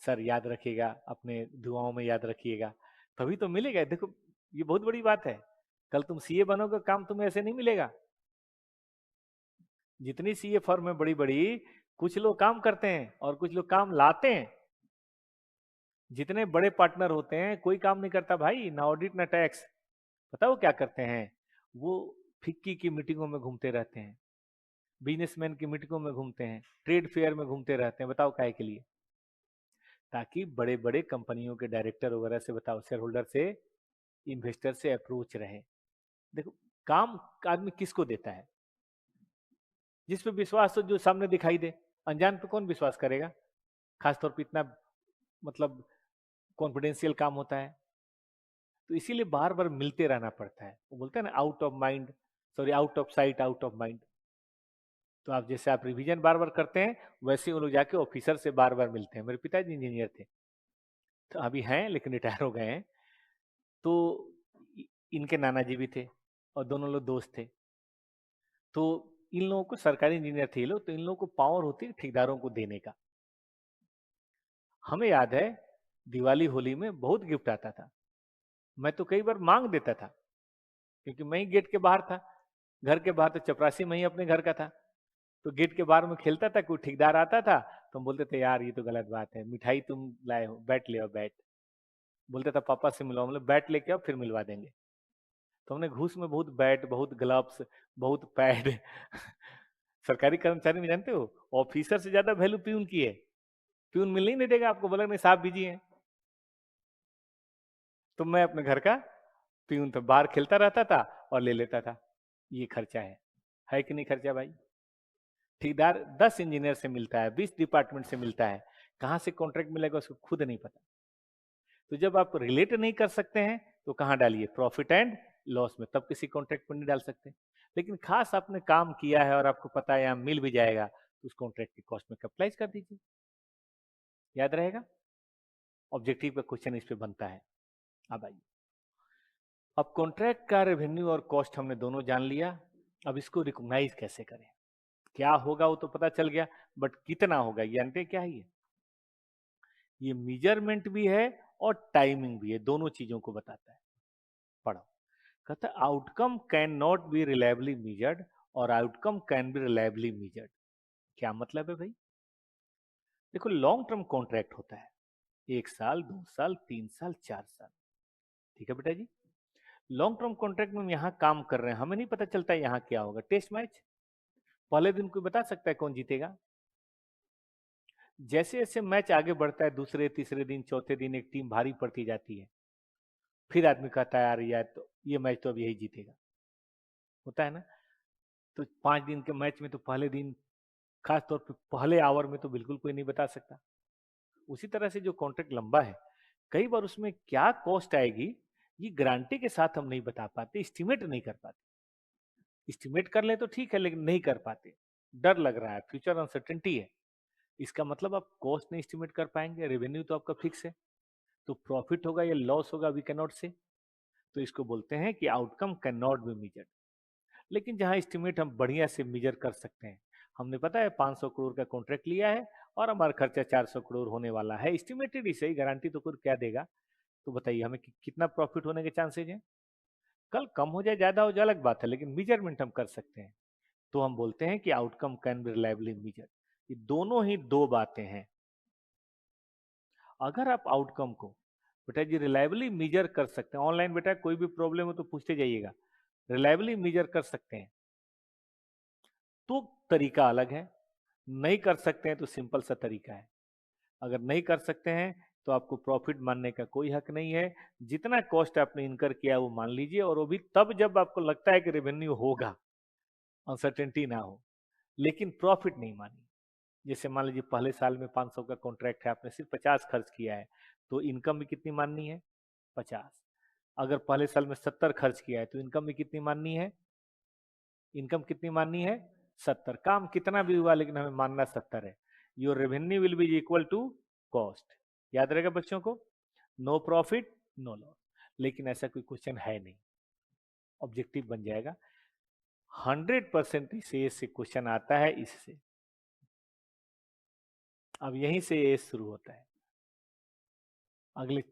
सर याद रखिएगा, अपने दुआओं में याद रखिएगा, तभी तो मिलेगा। देखो ये बहुत बड़ी बात है, कल तुम सीए बनोगे, काम तुम्हें ऐसे नहीं मिलेगा। जितनी सीए फर्म है बड़ी बड़ी, कुछ लोग काम करते हैं और कुछ लोग काम लाते हैं। जितने बड़े पार्टनर होते हैं कोई काम नहीं करता भाई, ना ऑडिट ना टैक्स। पता वो क्या करते हैं? वो फिक्की की मीटिंगों में घूमते रहते हैं, बिजनेसमैन की मीटिंगों में घूमते हैं, ट्रेड फेयर में घूमते रहते हैं। बताओ काहे के लिए? ताकि बड़े बड़े कंपनियों के डायरेक्टर वगैरह से, बताओ शेयर होल्डर से, इन्वेस्टर से अप्रोच रहे। देखो काम आदमी किसको देता है? जिस पे विश्वास हो, जो सामने दिखाई दे। अनजान पे कौन विश्वास करेगा? खासतौर पे इतना, मतलब कॉन्फिडेंशियल काम होता है, तो इसीलिए बार बार मिलते रहना पड़ता है। वो बोलते हैं ना, out of mind, sorry out of sight out of mind. तो आप जैसे आप रिवीजन बार बार करते हैं, वैसे ही वो लोग जाके ऑफिसर से बार बार मिलते हैं। मेरे पिताजी इंजीनियर थे, तो अभी हैं लेकिन रिटायर हो गए हैं। तो इनके नाना जी भी थे, और दोनों लोग दोस्त थे। तो इन लोगों को, सरकारी इंजीनियर थे ये लोग, तो इन लोगों को पावर होती है ठेकेदारों को देने का। हमें याद है दिवाली होली में बहुत गिफ्ट आता था, मैं तो कई बार मांग देता था, क्योंकि मैं ही गेट के बाहर था, घर के बाहर, तो चपरासी मैं ही अपने घर का था। तो गेट के बाहर में खेलता था, कोई ठेकेदार आता था तो हम बोलते थे यार ये तो गलत बात है, मिठाई तुम लाए हो, बैट ले आओ बैट। बोलता था पापा से मिलवाओ, मतलब बैट लेके आओ फिर मिलवा देंगे। तो हमने घूस में बहुत बैट, बहुत ग्लव्स, बहुत पैड सरकारी कर्मचारी में जानते हो, ऑफिसर से ज्यादा वैल्यू प्यून की है। प्यून मिल नहीं देगा आपको, बोला नहीं साहब बिजी हैं। तो मैं अपने घर का प्यून था, बाहर खेलता रहता था और ले लेता था। ये खर्चा है कि नहीं खर्चा भाई? ठेकेदार 10 इंजीनियर से मिलता है, 20 डिपार्टमेंट से मिलता है, कहां से कॉन्ट्रैक्ट मिलेगा उसको खुद नहीं पता। तो जब आप रिलेट नहीं कर सकते हैं, तो कहां डालिए? प्रॉफिट एंड लॉस में, तब किसी कॉन्ट्रैक्ट पर नहीं डाल सकते। लेकिन खास आपने काम किया है और आपको पता है यहाँ मिल भी जाएगा, तो उस कॉन्ट्रैक्ट की कॉस्ट में कैपिटलाइज कर दीजिए, याद रहेगा। ऑब्जेक्टिव का क्वेश्चन इस पे बनता है। अब आइए, अब कॉन्ट्रैक्ट का रेवेन्यू और कॉस्ट हमने दोनों जान लिया। अब इसको रिकॉग्नाइज कैसे करें? क्या होगा वो तो पता चल गया, बट कितना होगा ये जानते हैं क्या है? ये मेजरमेंट भी है और टाइमिंग भी है, दोनों चीजों को बताता है। पढ़ो, कहता है outcome can not be reliably measured और outcome can be reliably measured. क्या मतलब है भाई? देखो लॉन्ग टर्म कॉन्ट्रैक्ट होता है, 1 साल 2 साल 3 साल 4 साल, ठीक है बेटा जी। लॉन्ग टर्म कॉन्ट्रैक्ट में हम यहाँ काम कर रहे हैं, हमें नहीं पता चलता यहाँ क्या होगा। टेस्ट मैच, पहले दिन कोई बता सकता है कौन जीतेगा? जैसे जैसे मैच आगे बढ़ता है, दूसरे तीसरे दिन चौथे दिन एक टीम भारी पड़ती जाती है, फिर आदमी कहता है यार यार तो ये मैच तो अब यही जीतेगा, होता है ना। तो 5 दिन के मैच में तो पहले दिन, खास तौर पे पहले आवर में तो बिल्कुल कोई नहीं बता सकता। उसी तरह से जो कॉन्ट्रैक्ट लंबा है, कई बार उसमें क्या कॉस्ट आएगी ये गारंटी के साथ हम नहीं बता पाते, एस्टिमेट नहीं कर पाते। एस्टिमेट कर ले तो ठीक है, लेकिन नहीं कर पाते, डर लग रहा है, फ्यूचर अनसर्टेनिटी है, इसका मतलब आप कॉस्ट नहीं एस्टिमेट कर पाएंगे, रेवेन्यू तो आपका फिक्स है, तो प्रॉफिट होगा या लॉस होगा वी कैन नॉट से। तो इसको बोलते हैं कि outcome can not be measured. लेकिन जहां एस्टिमेट हम बढ़िया से मेजर कर सकते हैं, हमने पता है 500 करोड़ का कॉन्ट्रैक्ट लिया है और हमारा खर्चा 400 करोड़ होने वाला है, एस्टिमेटेड ही सही, गारंटी तो कोई क्या देगा। तो बताइए हमें कितना प्रॉफिट होने के चांसेज हैं। कल कम हो जाए ज्यादा हो जाए अलग बात है, लेकिन मेजरमेंट हम कर सकते हैं। तो हम बोलते हैं कि outcome can be reliably measure. ये दोनों ही दो बातें हैं। अगर आप आउटकम को बेटा जी रिलायबली मेजर कर सकते हैं, ऑनलाइन बेटा कोई भी प्रॉब्लम हो तो पूछते जाइएगा, रिलायबली मेजर कर सकते हैं तो तरीका अलग है, नहीं कर सकते हैं तो सिंपल सा तरीका है। अगर नहीं कर सकते हैं तो आपको प्रॉफिट मानने का कोई हक नहीं है, जितना कॉस्ट आपने इनकर किया वो मान लीजिए, और वो भी तब जब आपको लगता है कि रेवेन्यू होगा, अनसर्टेनिटी ना हो, लेकिन प्रॉफिट नहीं मानिए। जैसे मान लीजिए पहले साल में 500 का कॉन्ट्रैक्ट है, आपने सिर्फ 50 खर्च किया है, तो इनकम भी कितनी माननी है, 50। अगर पहले साल में 70 खर्च किया है तो इनकम भी कितनी माननी है, इनकम कितनी माननी है, 70। काम कितना भी हुआ लेकिन हमें मानना 70 है। Your revenue will be equal to cost. याद रहेगा बच्चों को, नो प्रॉफिट नो लॉस। लेकिन ऐसा कोई क्वेश्चन है नहीं, ऑब्जेक्टिव बन जाएगा। 100% से क्वेश्चन आता है इससे। अब यहीं से ये शुरू होता है। अगले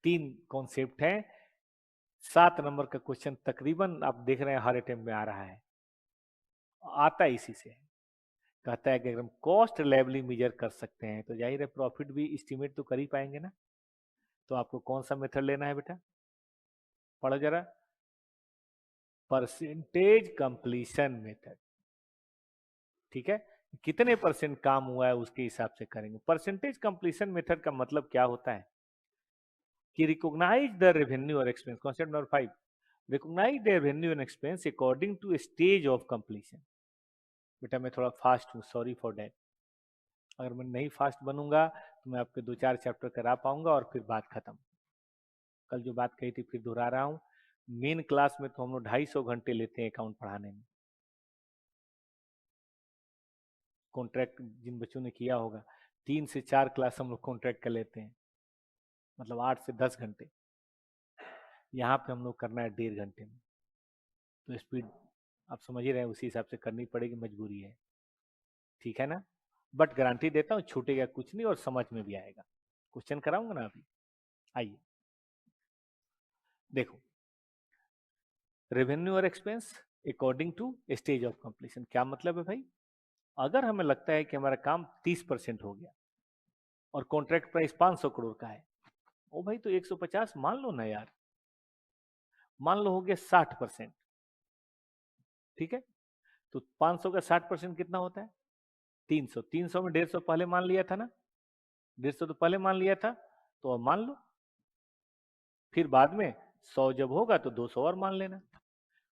3 कॉन्सेप्ट हैं। 7 नंबर का क्वेश्चन तकरीबन आप देख रहे हैं हर अटेम्प्ट में आ रहा है, आता इसी से। कहता है कि अगर हम कॉस्ट रिलायबली मेजर कर सकते हैं तो जाहिर है प्रॉफिट भी एस्टिमेट तो कर ही पाएंगे ना। तो आपको कौन सा मेथड लेना है बेटा, पढ़ो जरा, परसेंटेज कंप्लीशन मेथड। ठीक है, कितने परसेंट काम हुआ है उसके हिसाब से करेंगे। परसेंटेज कंप्लीशन मेथड का मतलब क्या होता है कि रिकॉग्नाइज द रेवेन्यू और expense, concept number 5, recognise the revenue and expense according to stage of completion. बेटा मैं थोड़ा फास्ट हूँ, सॉरी फॉर दैट। अगर मैं नहीं फास्ट बनूंगा तो मैं आपके 2-4 चैप्टर करा पाऊंगा और फिर बात खत्म। कल जो बात कही थी फिर दोहरा रहा हूँ, मेन क्लास में तो हम लोग 250 घंटे लेते हैं अकाउंट पढ़ाने में। कॉन्ट्रैक्ट जिन बच्चों ने किया होगा, 3 से 4 क्लास हम लोग कॉन्ट्रैक्ट कर लेते हैं, मतलब 8 से 10 घंटे। यहाँ पे हम लोग करना है 1.5 घंटे में। तो स्पीड आप समझ ही रहे हैं, उसी हिसाब से करनी पड़ेगी, मजबूरी है। ठीक है ना, बट गारंटी देता हूँ छूटेगा कुछ नहीं और समझ में भी आएगा। क्वेश्चन कराऊंगा ना अभी, आइए देखो, रेवेन्यू और expense according to stage of completion. क्या मतलब है भाई, अगर हमें लगता है कि हमारा काम 30% हो गया और कॉन्ट्रैक्ट प्राइस 500 करोड़ का है, ओ भाई तो 150 मान लो ना यार, मान लो हो गया 60%। ठीक है, तो 500 का 60% कितना होता है, 300। 300 में 150 पहले मान लिया था ना, 150 तो पहले मान लिया था, तो अब मान लो, फिर बाद में 100 जब होगा तो 200 और मान लेना।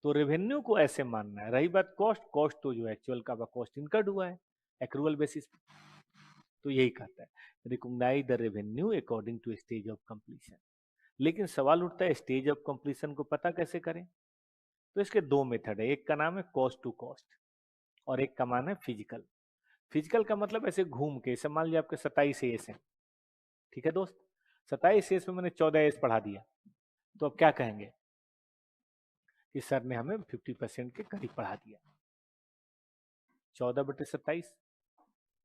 तो रेवेन्यू को ऐसे मानना है। रही बात कॉस्ट, कॉस्ट तो जो एक्चुअल का कॉस्ट इनकर्ड हुआ है एक्रूअल बेसिस पे। तो यही कहता है recognise the revenue according to stage of completion. लेकिन सवाल उठता है स्टेज ऑफ कंप्लीशन को पता कैसे करें। तो इसके 2 मेथड है, एक का नाम है कॉस्ट टू कॉस्ट और एक का नाम है फिजिकल। फिजिकल का मतलब ऐसे घूम के, इसे मान लीजिए आपके 27 एस है, ठीक है दोस्त, 27 एस में मैंने 14 एस पढ़ा दिया, तो अब क्या कहेंगे कि सर ने हमें 50% के करीब पढ़ा दिया। 14/27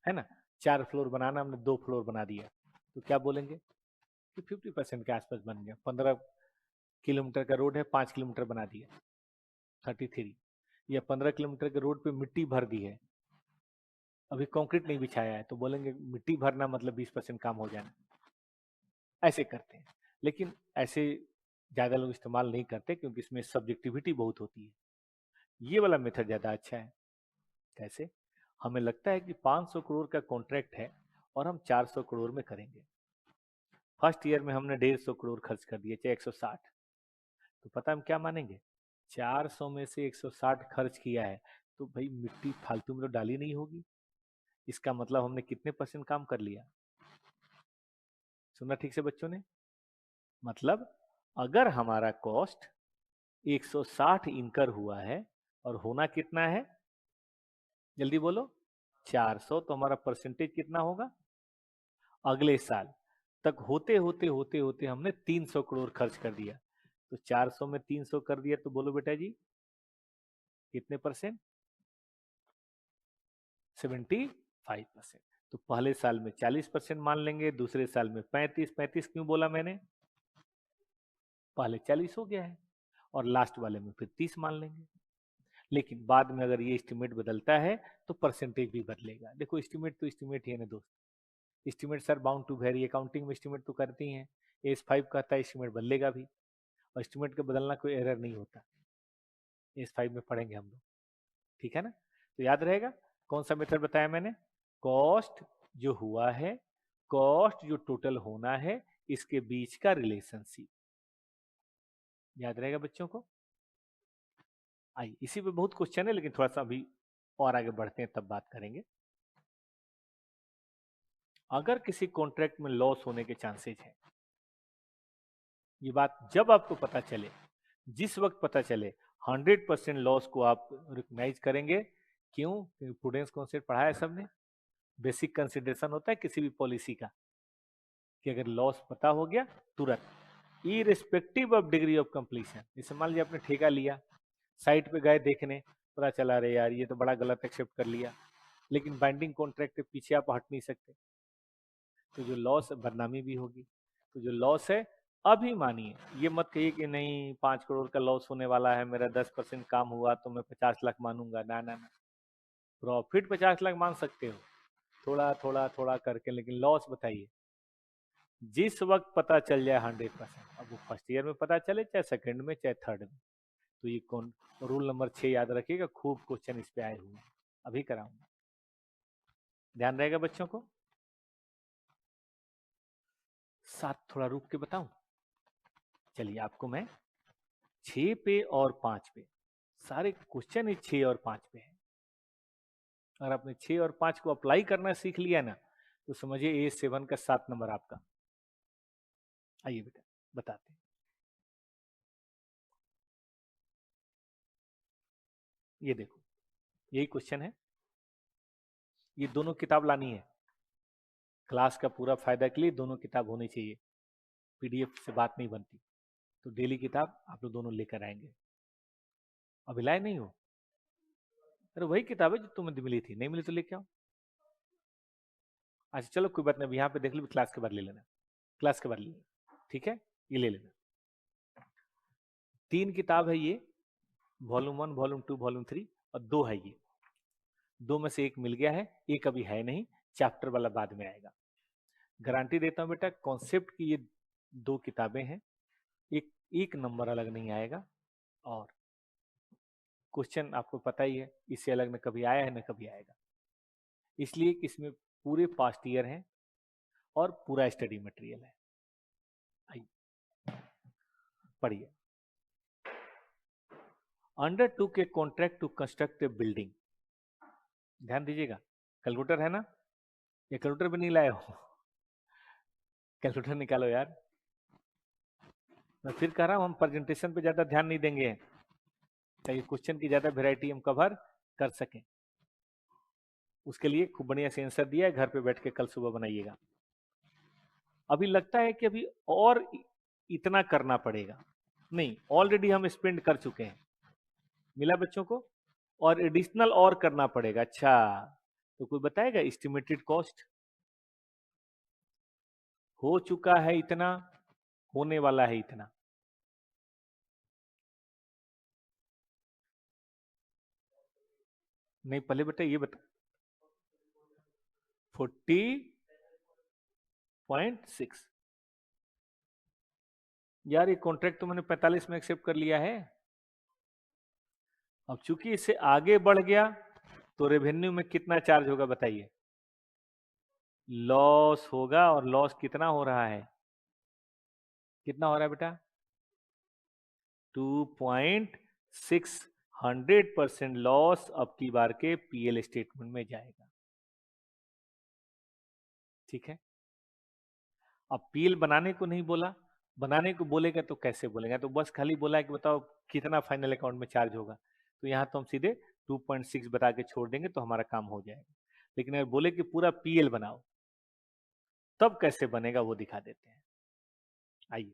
है ना, 4 फ्लोर बनाना हमने 2 फ्लोर बना दिया, तो क्या बोलेंगे कि 50% के आसपास बन गया। 15 किलोमीटर का रोड है, 5 किलोमीटर बना दिया, 33। या 15 किलोमीटर के रोड पे मिट्टी भर दी है, अभी कंक्रीट नहीं बिछाया है, तो बोलेंगे मिट्टी भरना मतलब 20% काम हो जाना। ऐसे करते हैं, लेकिन ऐसे ज्यादा लोग इस्तेमाल नहीं करते क्योंकि इसमें सब्जेक्टिविटी बहुत होती है। ये वाला मेथड ज्यादा अच्छा है। कैसे, हमें लगता है कि 500 करोड़ का कॉन्ट्रैक्ट है और हम 400 करोड़ में करेंगे। फर्स्ट ईयर में हमने 150 करोड़ खर्च कर दिए, चाहे 160, तो पता हम क्या मानेंगे, 400 में से 160 खर्च किया है, तो भाई मिट्टी फालतू में तो डाली नहीं होगी। इसका मतलब हमने कितने परसेंट काम कर लिया, सुना ठीक से बच्चों ने। मतलब अगर हमारा कॉस्ट 160 इनकर हुआ है और होना कितना है, जल्दी बोलो, 400, तो हमारा परसेंटेज कितना होगा? अगले साल तक होते होते होते होते हमने 300 करोड़ खर्च कर दिया, तो 400 में 300 कर दिया तो बोलो बेटा जी कितने परसेंट? 75%। तो पहले साल में 40% मान लेंगे, दूसरे साल में 35। 35 क्यों बोला मैंने? पहले 40 हो गया है, और लास्ट वाले में फिर 30 मान लेंगे। लेकिन बाद में अगर ये एस्टिमेट बदलता है तो परसेंटेज भी बदलेगा। देखो एस्टिमेट तो एस्टिमेट ही है ना दोस्त, estimate are bound to vary, अकाउंटिंग में एस्टिमेट तो करती हैं। एस5 कहता है एस्टिमेट बदलेगा भी, और एस्टिमेट का बदलना कोई एरर नहीं होता। एस5 में पढ़ेंगे हम लोग, ठीक है ना? तो याद रहेगा कौन सा मेथड बताया मैंने? कॉस्ट जो हुआ है, कॉस्ट जो टोटल होना है, इसके बीच का रिलेशनशिप याद रहेगा बच्चों को। आइए इसी पे बहुत क्वेश्चन है, लेकिन थोड़ा सा अभी और आगे बढ़ते हैं तब बात करेंगे। अगर किसी कॉन्ट्रैक्ट में लॉस होने के चांसेस हैं, ये बात जब आपको पता चले, जिस वक्त पता चले, 100% लॉस को आप रिकॉग्नाइज करेंगे। क्यों? क्योंकि प्रूडेंस कॉन्सेप्ट पढ़ा है सबने। बेसिक कंसिडरेशन होता है किसी भी पॉलिसी का कि अगर लॉस पता हो गया तुरंत, irrespective of degree of completion. जैसे मान लीजिए आपने ठेका लिया, साइट पे गए देखने, पता चला अरे यार ये तो बड़ा गलत एक्सेप्ट कर लिया, लेकिन बाइंडिंग कॉन्ट्रैक्ट के पीछे आप हट नहीं सकते, तो जो लॉस, बदनामी भी होगी। तो जो लॉस है, अभी मानिए, ये मत कहिए कि नहीं 5 करोड़ का लॉस होने वाला है, मेरा 10% काम हुआ तो मैं 50 लाख मानूंगा। ना ना ना, प्रॉफिट 50 लाख मान सकते हो थोड़ा थोड़ा थोड़ा करके, लेकिन लॉस बताइए। जिस वक्त पता चल जाए 100%, अब वो फर्स्ट ईयर में पता चले, चाहे सेकंड में, चाहे थर्ड में। तो ये कौन, रूल नंबर 6 याद रखिएगा, खूब क्वेश्चन इस पे आए हुए हैं, अभी कराऊंगा, ध्यान रहेगा बच्चों को। साथ थोड़ा रुक के बताऊं? चलिए आपको मैं 6 पे और 5 पे, सारे क्वेश्चन ही 6 और 5 पे हैं। अगर आपने 6 और 5 को अप्लाई करना सीख लिया ना, तो समझिए A7 का 7 नंबर आपका। आइए बेटा बताते हैं। ये देखो, यही क्वेश्चन है, ये दोनों किताब लानी है। क्लास का पूरा फायदा के लिए दोनों किताब होनी चाहिए, पीडीएफ से बात नहीं बनती। तो डेली किताब आप लोग दोनों लेकर आएंगे। अभी लाए नहीं हो? अरे वही किताब है जो तुम्हें मिली थी, नहीं मिली तो लेके आओ। अच्छा चलो कोई बात नहीं, अभी यहाँ पे देख लो, क्लास के बाद ले लेना, क्लास के बाद ले लेना, ठीक है? ये ले लेना। 3 किताब है ये, वॉल्यूम 1, वॉल्यूम 2, वॉल्यूम 3, और 2 है ये। 2 में से एक मिल गया है, एक अभी है नहीं, चैप्टर वाला बाद में आएगा। गारंटी देता हूं बेटा, कॉन्सेप्ट की ये 2 किताबें हैं, एक एक नंबर अलग नहीं आएगा, और क्वेश्चन आपको पता ही है, इससे अलग न कभी आया है न कभी आएगा। इसलिए कि इसमें पूरे पास्ट ईयर हैं और पूरा स्टडी मटेरियल है। आइए पढ़िए। अंडर टू के contract to construct a building, ध्यान दीजिएगा। कैलकुलेटर है ना? ये कैलकुलेटर भी नहीं लाए हो? कैलकुलेटर निकालो यार। मैं फिर कह रहा हूं, हम प्रेजेंटेशन पे ज्यादा ध्यान नहीं देंगे, ताकि क्वेश्चन की ज्यादा वेराइटी हम कवर कर सकें। उसके लिए खूब बढ़िया से आंसर दिया है, घर पे बैठ के कल सुबह बनाइएगा। अभी लगता है कि अभी और इतना करना पड़ेगा, नहीं, ऑलरेडी हम स्पेंड कर चुके हैं, मिला बच्चों को, और एडिशनल और करना पड़ेगा। अच्छा, तो कोई बताएगा एस्टिमेटेड कॉस्ट? हो चुका है इतना, होने वाला है इतना। नहीं पहले बेटा ये बता, 40.6। यार ये कॉन्ट्रैक्ट तो मैंने 45 में एक्सेप्ट कर लिया है। अब चूंकि इससे आगे बढ़ गया, तो रेवेन्यू में कितना चार्ज होगा बताइए? लॉस होगा, और लॉस कितना हो रहा है? कितना हो रहा है बेटा? 2.6। 100% लॉस अब की बार के पीएल स्टेटमेंट में जाएगा, ठीक है? अब पीएल बनाने को नहीं बोला, बनाने को बोलेगा तो कैसे बोलेगा? तो बस खाली बोला है कि बताओ कितना फाइनल अकाउंट में चार्ज होगा, तो यहाँ तो हम सीधे 2.6 बता के छोड़ देंगे तो हमारा काम हो जाएगा। लेकिन अगर बोले कि पूरा पीएल बनाओ तब कैसे बनेगा वो दिखा देते हैं। आइए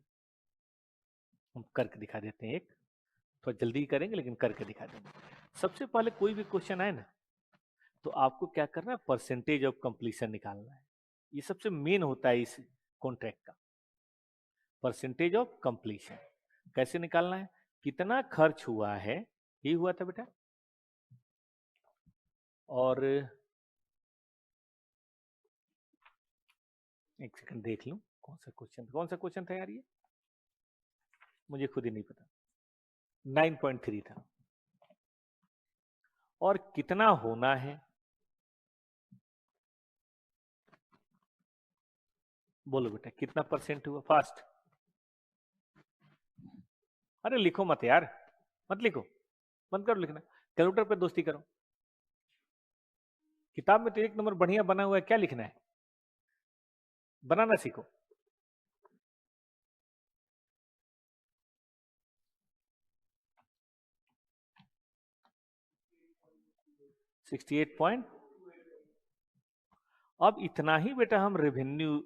हम करके दिखा देते हैं, एक थोड़ा जल्दी करेंगे लेकिन करके दिखा देंगे। सबसे पहले कोई भी क्वेश्चन आए ना तो आपको क्या करना है, परसेंटेज ऑफ कंप्लीशन निकालना है। ये सबसे मेन होता है इस कॉन्ट्रैक्ट का, परसेंटेज ऑफ कंप्लीशन। कैसे निकालना है, कितना खर्च हुआ है, यही हुआ था बेटा। और एक सेकंड देख लूं कौन सा क्वेश्चन था यार, ये मुझे खुद ही नहीं पता। 9.3 था। और कितना होना है, बोलो बेटा कितना परसेंट हुआ, फास्ट। अरे लिखो मत यार, मत लिखो, बंद करो लिखना, कैलकुलेटर पे दोस्ती करो। किताब में तो एक नंबर बढ़िया बना हुआ है, क्या लिखना है, बनाना सीखो। $68 अब इतना ही बेटा हम रेवेन्यू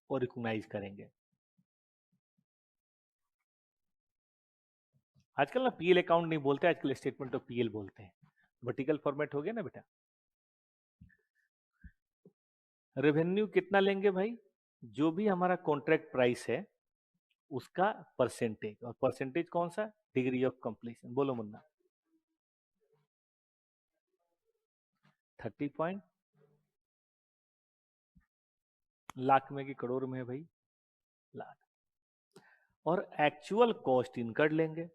और रिकॉग्नाइज करेंगे। आजकल ना पीएल अकाउंट नहीं बोलते, आजकल स्टेटमेंट ऑफ पीएल बोलते हैं। वर्टिकल फॉर्मेट हो गया ना बेटा। रेवेन्यू कितना लेंगे भाई, जो भी हमारा कॉन्ट्रैक्ट प्राइस है उसका परसेंटेज, और परसेंटेज कौन सा, डिग्री ऑफ कंप्लीशन। बोलो मुन्ना। 30 पॉइंट, लाख में कि करोड़ में है भाई, लाख। और एक्चुअल कॉस्ट इनकर्ड लेंगे,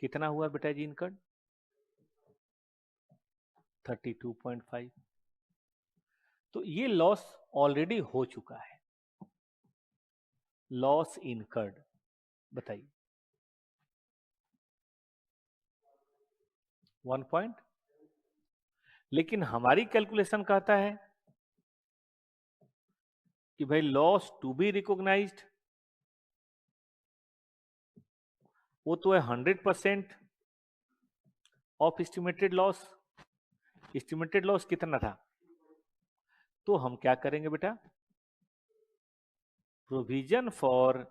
कितना हुआ बेटा जी इनकर्ड, 32.5। तो ये लॉस ऑलरेडी हो चुका है, लॉस इनकर्ड, बताइए 1 पॉइंट। लेकिन हमारी कैलकुलेशन कहता है कि भाई लॉस टू बी रिकॉग्नाइज्ड वो तो है 100% of estimated loss. Estimated loss कितना था, तो हम क्या करेंगे बेटा, provision for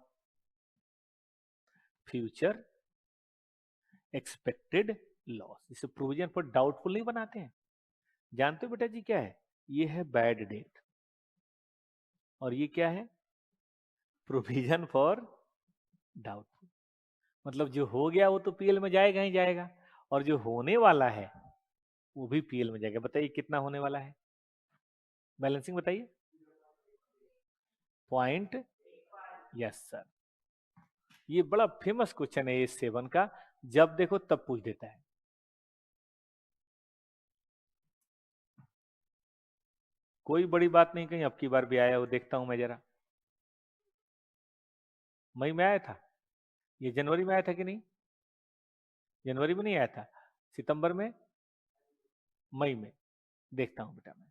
future expected loss. इसे प्रोविजन फॉर डाउटफुल नहीं बनाते हैं, जानते हो बेटा जी क्या है, ये है बैड डेट, और ये क्या है, प्रोविजन फॉर डाउटफुल। मतलब जो हो गया वो तो पीएल में जाएगा ही जाएगा, और जो होने वाला है वो भी पीएल में जाएगा। बताइए कितना होने वाला है, बैलेंसिंग बताइए। Point, yes sir. ये बड़ा फेमस क्वेश्चन है इस 7 का, जब देखो तब पूछ देता है। कोई बड़ी बात नहीं, कहीं अब की बार भी आया वो देखता हूं मैं जरा। मई में आया था, ये जनवरी में आया था कि नहीं, जनवरी में नहीं आया था, सितंबर में, मई में, देखता हूं बेटा मैं।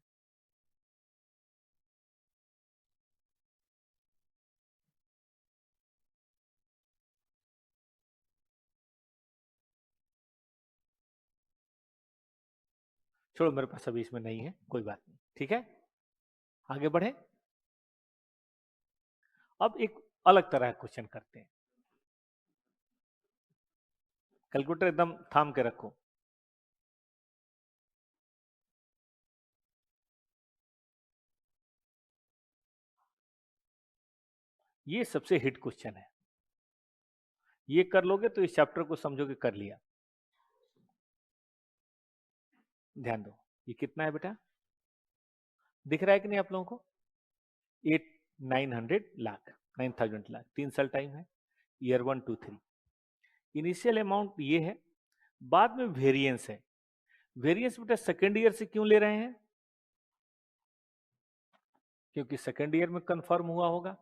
छोड़ो मेरे पास अभी इसमें नहीं है, कोई बात नहीं, ठीक है, आगे बढ़े। अब एक अलग तरह का क्वेश्चन करते हैं, कैलकुलेटर एकदम थाम के रखो। ये सबसे हिट क्वेश्चन है, ये कर लोगे तो इस चैप्टर को समझोगे कर लिया। ध्यान दो, ये कितना है बेटा, दिख रहा है कि नहीं आप लोगों को, 900 लाख, 9000 लाख, 3 साल टाइम है, ईयर 1 2 3। इनिशियल अमाउंट ये है, बाद में वेरिएंस है। वेरिएंस बेटा सेकेंड ईयर से क्यों ले रहे हैं, क्योंकि सेकेंड ईयर में कंफर्म हुआ होगा,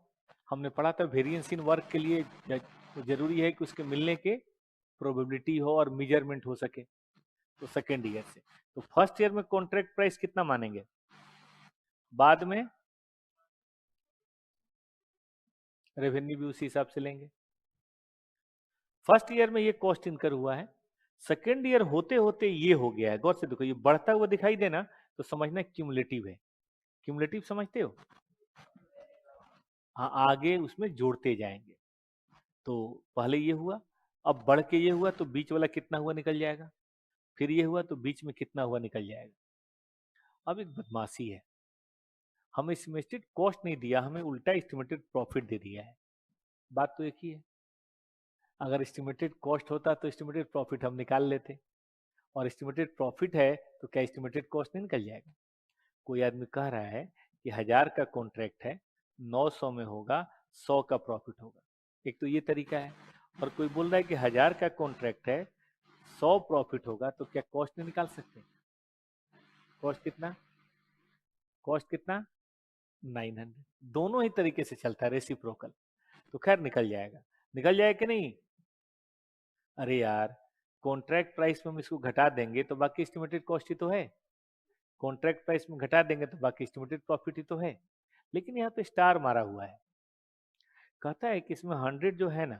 हमने पढ़ा था वेरिएंस इन वर्क के लिए जरूरी है कि उसके मिलने के प्रोबेबिलिटी हो और मेजरमेंट हो सके, तो सेकेंड ईयर से। तो फर्स्ट ईयर में कॉन्ट्रैक्ट प्राइस कितना मानेंगे, बाद में रेवेन्यू भी उसी हिसाब से लेंगे। फर्स्ट ईयर में ये कॉस्ट इनकर हुआ है, सेकेंड ईयर होते होते ये हो गया है, गौर से देखो, ये बढ़ता हुआ दिखाई देना तो समझना क्यूमुलेटिव है। क्यूमुलेटिव समझते हो? हाँ, आगे उसमें जोड़ते जाएंगे। तो पहले ये हुआ, अब बढ़ के ये हुआ तो बीच वाला कितना हुआ निकल जाएगा, फिर ये हुआ तो बीच में कितना हुआ निकल जाएगा। अब एक बदमाशी है, हमें एस्टिमेटेड कॉस्ट नहीं दिया, हमें उल्टा एस्टिमेटेड प्रॉफिट दे दिया है। बात तो एक ही है। अगर एस्टिमेटेड कॉस्ट होता तो एस्टिमेटेड प्रॉफिट हम निकाल लेते, और एस्टिमेटेड प्रॉफिट है तो क्या एस्टिमेटेड कॉस्ट नहीं निकल जाएगा। कोई आदमी कह रहा है कि 1000 का कॉन्ट्रैक्ट है, 900 में होगा, 100 का प्रॉफिट होगा। एक तो ये तरीका है। और कोई बोल रहा है कि 1000 का कॉन्ट्रैक्ट है, 100 प्रॉफिट होगा, तो क्या कॉस्ट नहीं निकाल सकते? कॉस्ट कितना? कॉस्ट कितना? 900। दोनों ही तरीके से चलता है, रेसिप्रोकल। तो खैर निकल जाएगा। निकल जाएगा कि नहीं? अरे यार, कॉन्ट्रैक्ट प्राइस में हम इसको घटा देंगे तो बाकी एस्टिमेटेड कॉस्ट ही तो है। कॉन्ट्रैक्ट प्राइस में घटा देंगे तो बाकी एस्टिमेटेड प्रॉफिट ही तो है। लेकिन यहाँ पे स्टार मारा हुआ है, कहता है कि इसमें 100 जो है ना,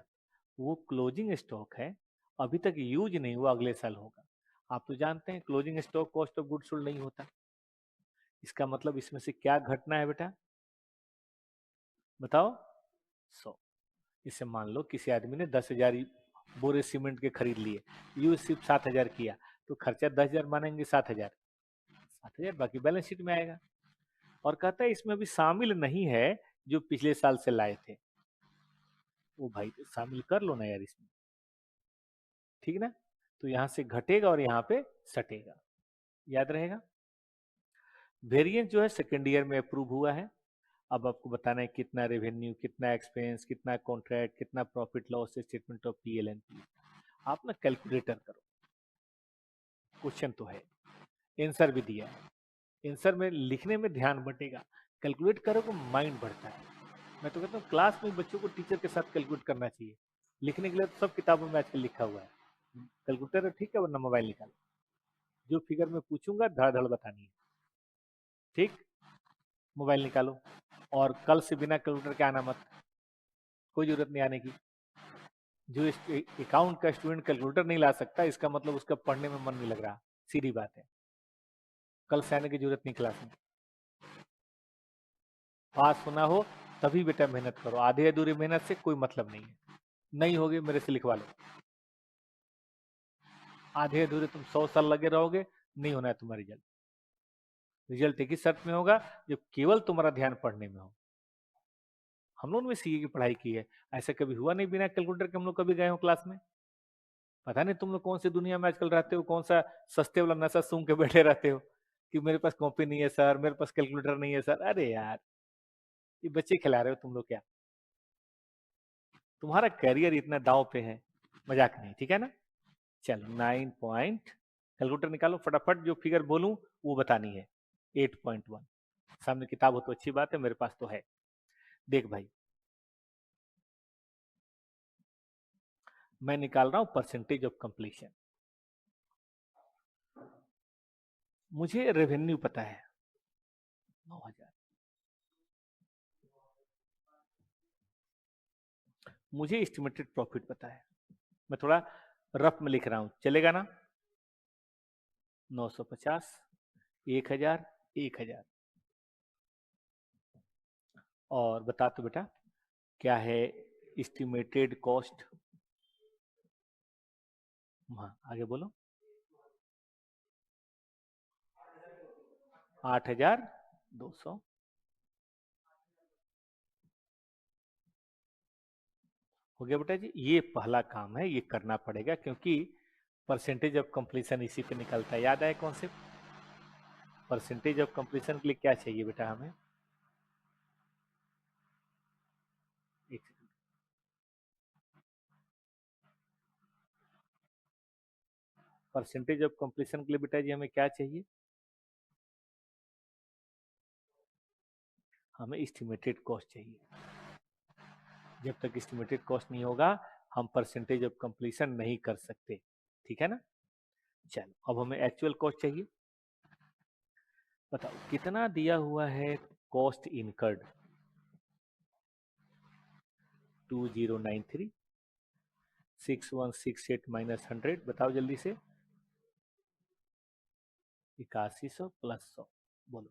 वो क्लोजिंग स्टॉक है, अभी तक यूज नहीं हुआ, अगले साल होगा। आप तो जानते हैं closing stock cost of goods sold नहीं होता। इसका मतलब इसमें से क्या घटना है बेटा, बताओ? 100। इसे मान लो किसी आदमी ने 10,000 बोरे सीमेंट के खरीद लिए, यूज सिर्फ 7,000 किया, तो खर्चा 10,000 मानेंगे, 7,000। 7,000 बाकी बैलेंस शीट में आएगा। और कहता है इसमें अभी शामिल नहीं है जो पिछले साल से लाए थे। वो भाई शामिल कर लो ना यार इसमें, ठीक ना? तो यहां से घटेगा और यहाँ पे सटेगा, याद रहेगा। वेरिएंस जो है सेकेंड ईयर में अप्रूव हुआ है। अब आपको बताना है कितना रेवेन्यू, कितना एक्सपेंस, कितना कॉन्ट्रैक्ट, कितना profit loss statement of PL and P. आप ना कैलकुलेटर करो, क्वेश्चन तो है, आंसर भी दिया है। आंसर में लिखने में ध्यान बटेगा, कैलकुलेट करो तो माइंड बढ़ता है। मैं तो कहता हूँ क्लास में बच्चों को टीचर के साथ कैलकुलेट करना चाहिए। लिखने के लिए तो सब किताबों में आजकल लिखा हुआ है, कैलकुलेटर ठीक है, वरना मोबाइल निकालो। जो फिगर मैं पूछूंगा धड़ धड़ बतानी है, ठीक? मोबाइल निकालो। और कल से बिना कैलकुलेटर के आना मत, कोई जरूरत नहीं आने की। जो अकाउंट का स्टूडेंट कैलकुलेटर नहीं ला सकता, इसका मतलब उसका पढ़ने में मन नहीं लग रहा, सीधी बात है। कल से आने की जरूरत नहीं क्लास में। पास होना हो तभी बेटा मेहनत करो, आधे अधूरे मेहनत से कोई मतलब नहीं है। नहीं होगी मेरे से लिखवा लो। आधे अधूरे तुम 100 साल लगे रहोगे, नहीं होना है तुम्हारा रिजल्ट। रिजल्ट एक ही शर्त में होगा, जब केवल तुम्हारा ध्यान पढ़ने में हो। हम लोगों ने सीए की पढ़ाई की है, ऐसा कभी हुआ नहीं बिना कैलकुलेटर के हम लोग कभी गए हो क्लास में। पता नहीं तुम लोग कौन सी दुनिया में आजकल रहते हो, कौन सा सस्ते वाला नशा सूंघ के बैठे रहते हो कि मेरे पास कॉपी नहीं है सर, मेरे पास कैलकुलेटर नहीं है सर। अरे यार, ये बच्चे खिला रहे हो तुम लोग क्या? तुम्हारा करियर इतना दांव पे है, मजाक नहीं, ठीक है ना? चलो 9 पॉइंट, कैलकुलेटर निकालो फटाफट, जो फिगर बोलूं वो बतानी है। 8.1, सामने किताब हो तो अच्छी बात है, मेरे पास तो है। देख भाई, मैं निकाल रहा हूं परसेंटेज ऑफ कंप्लीशन। मुझे रेवेन्यू पता है 9,000, मुझे एस्टिमेटेड प्रॉफिट पता है। मैं थोड़ा रफ में लिख रहा हूं, चलेगा ना? 950, 1,000, 1,000। और बता तो बेटा क्या है एस्टिमेटेड कॉस्ट? हाँ आगे बोलो। 8,200। हो गया बेटा जी, ये पहला काम है, ये करना पड़ेगा क्योंकि परसेंटेज ऑफ कंप्लीशन इसी पे निकलता है। याद आए कॉन्सेप्ट? परसेंटेज ऑफ कंप्लीशन के लिए क्या चाहिए बेटा हमें? एक सेकंड। परसेंटेज ऑफ कंप्लीशन के लिए बेटा जी हमें क्या चाहिए? हमें एस्टिमेटेड कॉस्ट चाहिए। जब तक एस्टिमेटेड कॉस्ट नहीं होगा हम परसेंटेज ऑफ कंप्लीशन नहीं कर सकते, ठीक है ना? चलो अब हमें एक्चुअल कॉस्ट चाहिए। बताओ कितना दिया हुआ है कॉस्ट इनकर्ड? 2093। 6168 माइनस 100, बताओ जल्दी से। 8100 प्लस 100, बोलो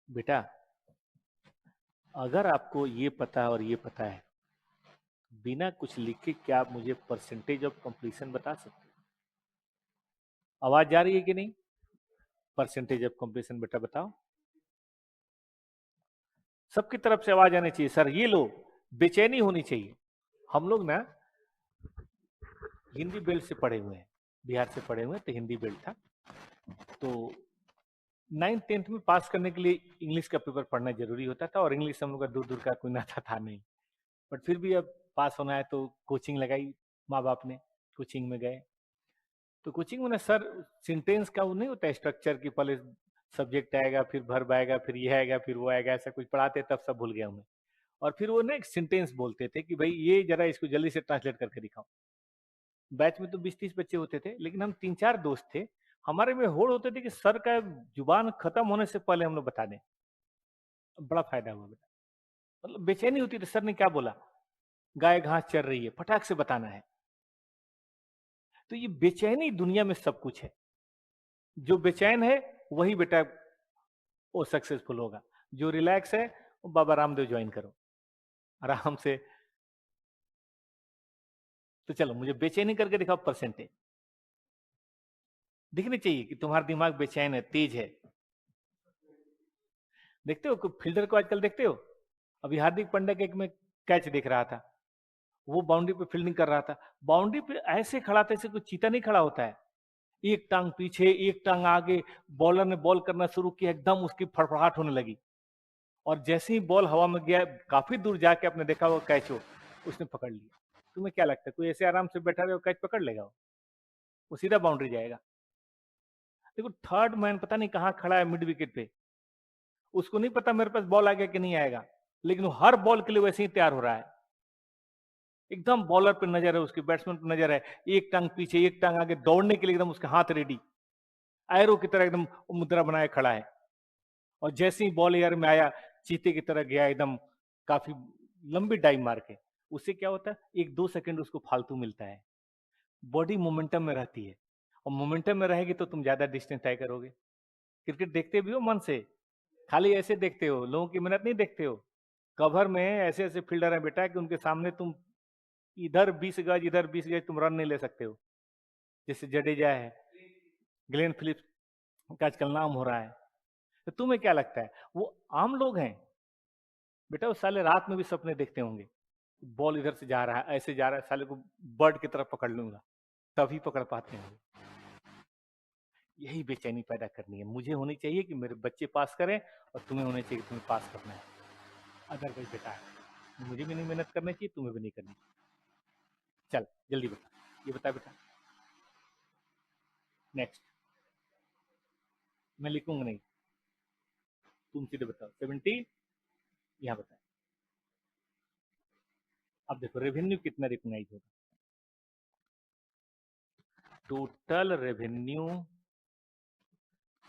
बेटा। अगर आपको ये पता है और ये पता है, बिना कुछ लिखे क्या आप मुझे परसेंटेज ऑफ कंप्लीशन बता सकते हो? आवाज जा रही है कि नहीं? परसेंटेज ऑफ कंप्लीशन बेटा बताओ। सबकी तरफ से आवाज आनी चाहिए। सर ये लो, बेचैनी होनी चाहिए। हम लोग ना हिंदी बेल्ट से पढ़े हुए हैं, बिहार से पढ़े हुए हैं, तो हिंदी बेल्ट था। तो 9th-10th में पास करने के लिए इंग्लिश का पेपर पढ़ना जरूरी होता था, और इंग्लिश हम लोग का दूर दूर का कोई नाता था नहीं। बट फिर भी अब पास होना है तो कोचिंग लगाई माँ बाप ने, कोचिंग में गए। तो कोचिंग में ना सर सेंटेंस का वो नहीं होता स्ट्रक्चर की, पहले सब्जेक्ट आएगा, फिर वर्ब आएगा, फिर ये आएगा, फिर वो आएगा, ऐसा कुछ पढ़ाते, तब सब भूल गया हूँ मैं। और फिर वो ना एक सेंटेंस बोलते थे कि भाई ये जरा इसको जल्दी से ट्रांसलेट करके दिखाओ। बैच में तो 20-30 बच्चे होते थे, लेकिन हम 3-4 दोस्त थे। हमारे में होड़ होते थे कि सर का जुबान खत्म होने से पहले हम लोग बता दें। बड़ा फायदा हुआ बेटा। मतलब बेचैनी होती थी, सर ने क्या बोला, गाय घास चर रही है, फटाक से बताना है। तो ये बेचैनी दुनिया में सब कुछ है। जो बेचैन है वही बेटा वो सक्सेसफुल होगा। जो रिलैक्स है वो बाबा रामदेव ज्वाइन करो आराम से। तो चलो मुझे बेचैनी करके दिखाओ परसेंटेज। दिखनी चाहिए कि तुम्हारा दिमाग बेचैन है, तेज है। देखते हो फील्डर को आजकल देखते हो? अभी हार्दिक पांड्या के एक में कैच देख रहा था, वो बाउंड्री पे फील्डिंग कर रहा था। बाउंड्री पे ऐसे खड़ा था जैसे कोई चीता नहीं खड़ा होता है, एक टांग पीछे एक टांग आगे। बॉलर ने बॉल करना शुरू किया, एकदम उसकी फड़फड़ाहट होने लगी, और जैसे ही बॉल हवा में गया, काफी दूर जाके आपने देखा वो कैच हो, उसने पकड़ लिया। तुम्हें क्या लगता है कोई ऐसे आराम से बैठा रहे कैच पकड़ लेगा? वो सीधा बाउंड्री जाएगा। देखो थर्ड मैन पता नहीं कहाँ खड़ा है मिड विकेट पे, उसको नहीं पता मेरे पास बॉल आएगा कि नहीं आएगा, लेकिन वो हर बॉल के लिए वैसे ही तैयार हो रहा है। एकदम बॉलर पे नजर है, उसके बैट्समैन पे नजर है, एक टांग पीछे एक टांग आगे, दौड़ने के लिए एकदम उसके हाथ रेडी, एरो की तरह एकदम मुद्रा बनाए खड़ा है। और जैसे ही बॉल एयर में आया, चीते की तरह गया एकदम, काफी लंबी डाइव मार के। उससे क्या होता है, 1-2 सेकंड उसको फालतू मिलता है, बॉडी मोमेंटम में रहती है, और मोमेंटम में रहेगी तो तुम ज्यादा डिस्टेंस तय करोगे। क्रिकेट देखते भी हो मन से, खाली ऐसे देखते हो, लोगों की मेहनत नहीं देखते हो। कवर में ऐसे ऐसे फील्डर हैं बेटा कि उनके सामने तुम इधर 20 गज इधर 20 गज तुम रन नहीं ले सकते हो। जैसे जडेजा है, ग्लेन फिलिप्स का आजकल नाम हो रहा है। तो तुम्हें क्या लगता है वो आम लोग हैं? बेटा वो साले रात में भी सपने देखते होंगे, बॉल इधर से जा रहा है, ऐसे जा रहा है, साले को बर्ड की तरफ पकड़ लूंगा, तभी पकड़ पाते हैं। यही बेचैनी पैदा करनी है। मुझे होनी चाहिए कि मेरे बच्चे पास करें, और तुम्हें होना चाहिए कि तुम्हें पास करना है। अदरवाइज बेटा मुझे भी नहीं मेहनत करनी चाहिए, तुम्हें भी नहीं करनी चाहिए। चल जल्दी बता, ये बता बेटा। नेक्स्ट मैं लिखूंगा नहीं, तुम सीधे बताओ 70। यहाँ बता। अब देखो रेवेन्यू कितना रिकॉग्नाइज होगा, total revenue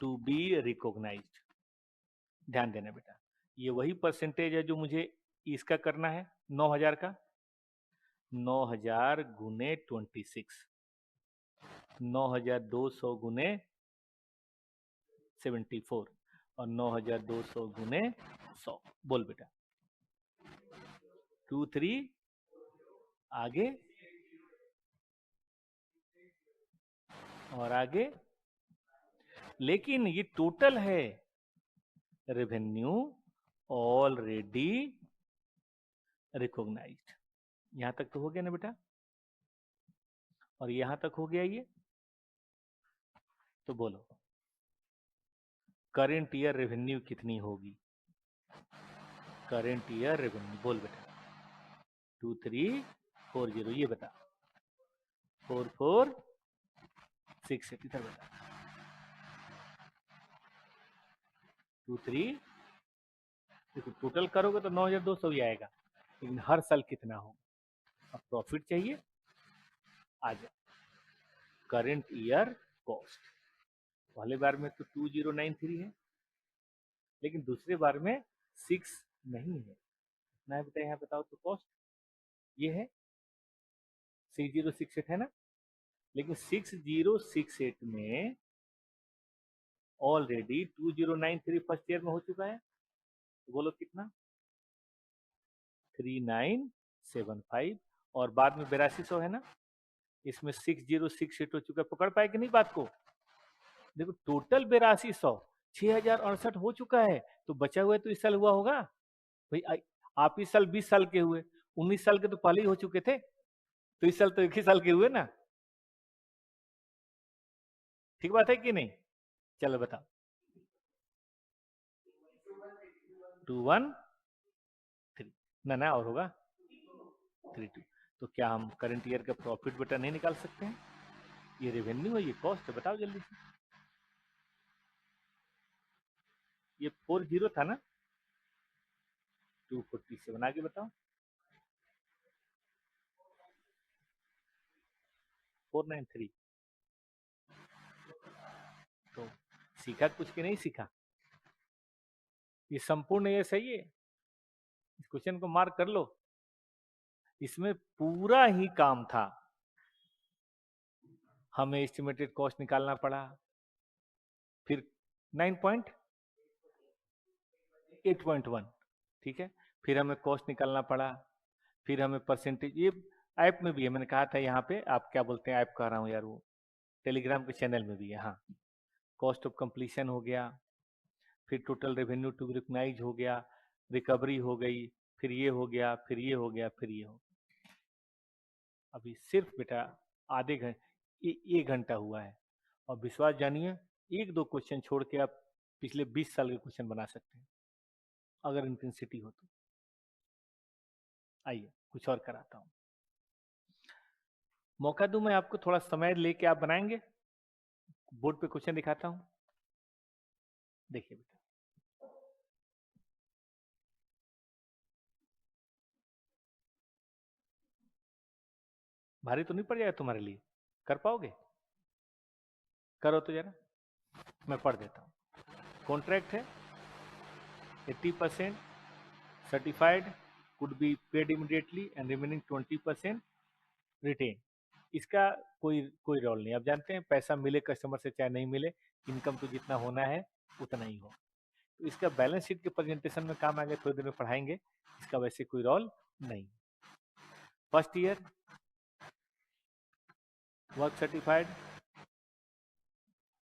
to be recognised. ध्यान देना बेटा, ये वही परसेंटेज है जो मुझे इसका करना है 9,000 का। 9,000 गुने 26, 9,200 गुने 74, और 9,200 गुने 100। बोल बेटा 23 आगे, और आगे। लेकिन ये टोटल है, रेवेन्यू ऑलरेडी रिकॉग्नाइज्ड। यहां तक तो हो गया ना बेटा, और यहां तक हो गया ये। तो बोलो करेंट ईयर रेवेन्यू कितनी होगी? करेंट ईयर रेवेन्यू बोल बेटा। 2340, ये बता। 4468 इधर बता। 23, देखो टोटल करोगे तो 9,200 ही आएगा, लेकिन हर साल कितना होगा? अब प्रॉफिट चाहिए, आ जाए करेंट ईयर कॉस्ट। पहले बार में तो 2093 है, लेकिन दूसरे बार में 6 नहीं है ना बेटा। यहाँ बताओ तो कॉस्ट ये है 6068 है ना, लेकिन 6068 में ऑलरेडी 2093 फर्स्ट ईयर में हो चुका है, तो बोलो कितना, 3975, और बाद में 8200 है ना, इसमें 6068 हो चुका है। पकड़ पाए कि नहीं बात को? देखो टोटल 8200, 6068 हो चुका है, तो बचा हुआ तो इस साल हुआ होगा भाई। आप इस साल 20 साल के हुए, 19 साल के तो पहले ही हो चुके थे, तो इस साल तो एक ही साल के हुए ना। ठीक बात है कि नहीं? चलो बताओ। 213 ना ना, और होगा 32। तो क्या हम करंट ईयर का प्रॉफिट बेटा नहीं निकाल सकते हैं? ये रेवेन्यू है, ये कॉस्ट है, बताओ जल्दी से। ये 40 था ना, 247 आगे बताओ। 493। तो सीखा कुछ कि नहीं सीखा? ये संपूर्ण ये सही है, इस क्वेश्चन को मार्क कर लो। इसमें पूरा ही काम था, हमें एस्टिमेटेड कॉस्ट निकालना पड़ा, फिर 9.8.1, ठीक है, फिर हमें कॉस्ट निकालना पड़ा, फिर हमें परसेंटेज, ये ऐप में भी है, मैंने कहा था यहाँ पे, आप क्या बोलते हैं ऐप कह रहा हूँ यार, वो टेलीग्राम के चैनल में भी है, हाँ। कॉस्ट ऑफ कंप्लीशन हो गया, फिर टोटल रेवेन्यू टू रिकग्नाइज हो गया, रिकवरी हो गई, फिर ये हो गया, फिर ये हो गया, फिर ये हो गया। अभी सिर्फ बेटा आधे घंटे, 1 घंटा हुआ है, और विश्वास जानिए, 1-2 क्वेश्चन छोड़ के आप पिछले 20 साल के क्वेश्चन बना सकते हैं, अगर इंटेंसिटी हो तो। आइए कुछ और कराता हूँ, मौका दूं मैं आपको, थोड़ा समय लेके आप बनाएंगे। बोर्ड पे क्वेश्चन दिखाता हूँ, देखिए बेटा। भारी तो नहीं पड़ जाएगा तुम्हारे लिए? कर पाओगे? करो तो जरा, मैं पढ़ देता हूँ। कॉन्ट्रैक्ट है 80% certified, could be paid immediately and remaining 20% retain. इसका कोई कोई रोल नहीं, आप जानते हैं पैसा मिले कस्टमर से चाहे नहीं मिले, इनकम तो जितना होना है उतना ही हो। तो इसका बैलेंस शीट के प्रेजेंटेशन में काम आएगा, थोड़ी देर में पढ़ाएंगे, इसका वैसे कोई रोल नहीं। फर्स्ट ईयर वर्क सर्टिफाइड,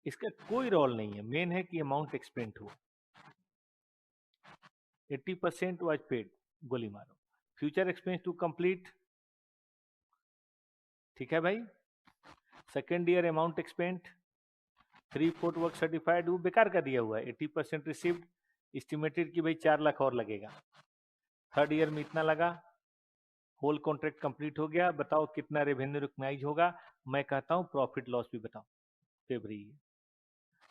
इसका कोई रोल नहीं है, मेन है कि अमाउंट एक्सपेंड हो। 80% वाज पेड, गोली मारो। फ्यूचर एक्सपेंस टू कंप्लीट, ठीक है भाई। Second year amount expand 3/4 work certified, वो बेकार का दिया हुआ है। 80% रिसीव्ड, एस्टिमेटेड कि भाई 4 लाख और लगेगा। थर्ड ईयर में इतना लगा, होल कॉन्ट्रैक्ट कंप्लीट हो गया, बताओ कितना रेवेन्यू रिकग्नाइज होगा। मैं कहता हूँ प्रॉफिट लॉस भी बताओ, फेवरी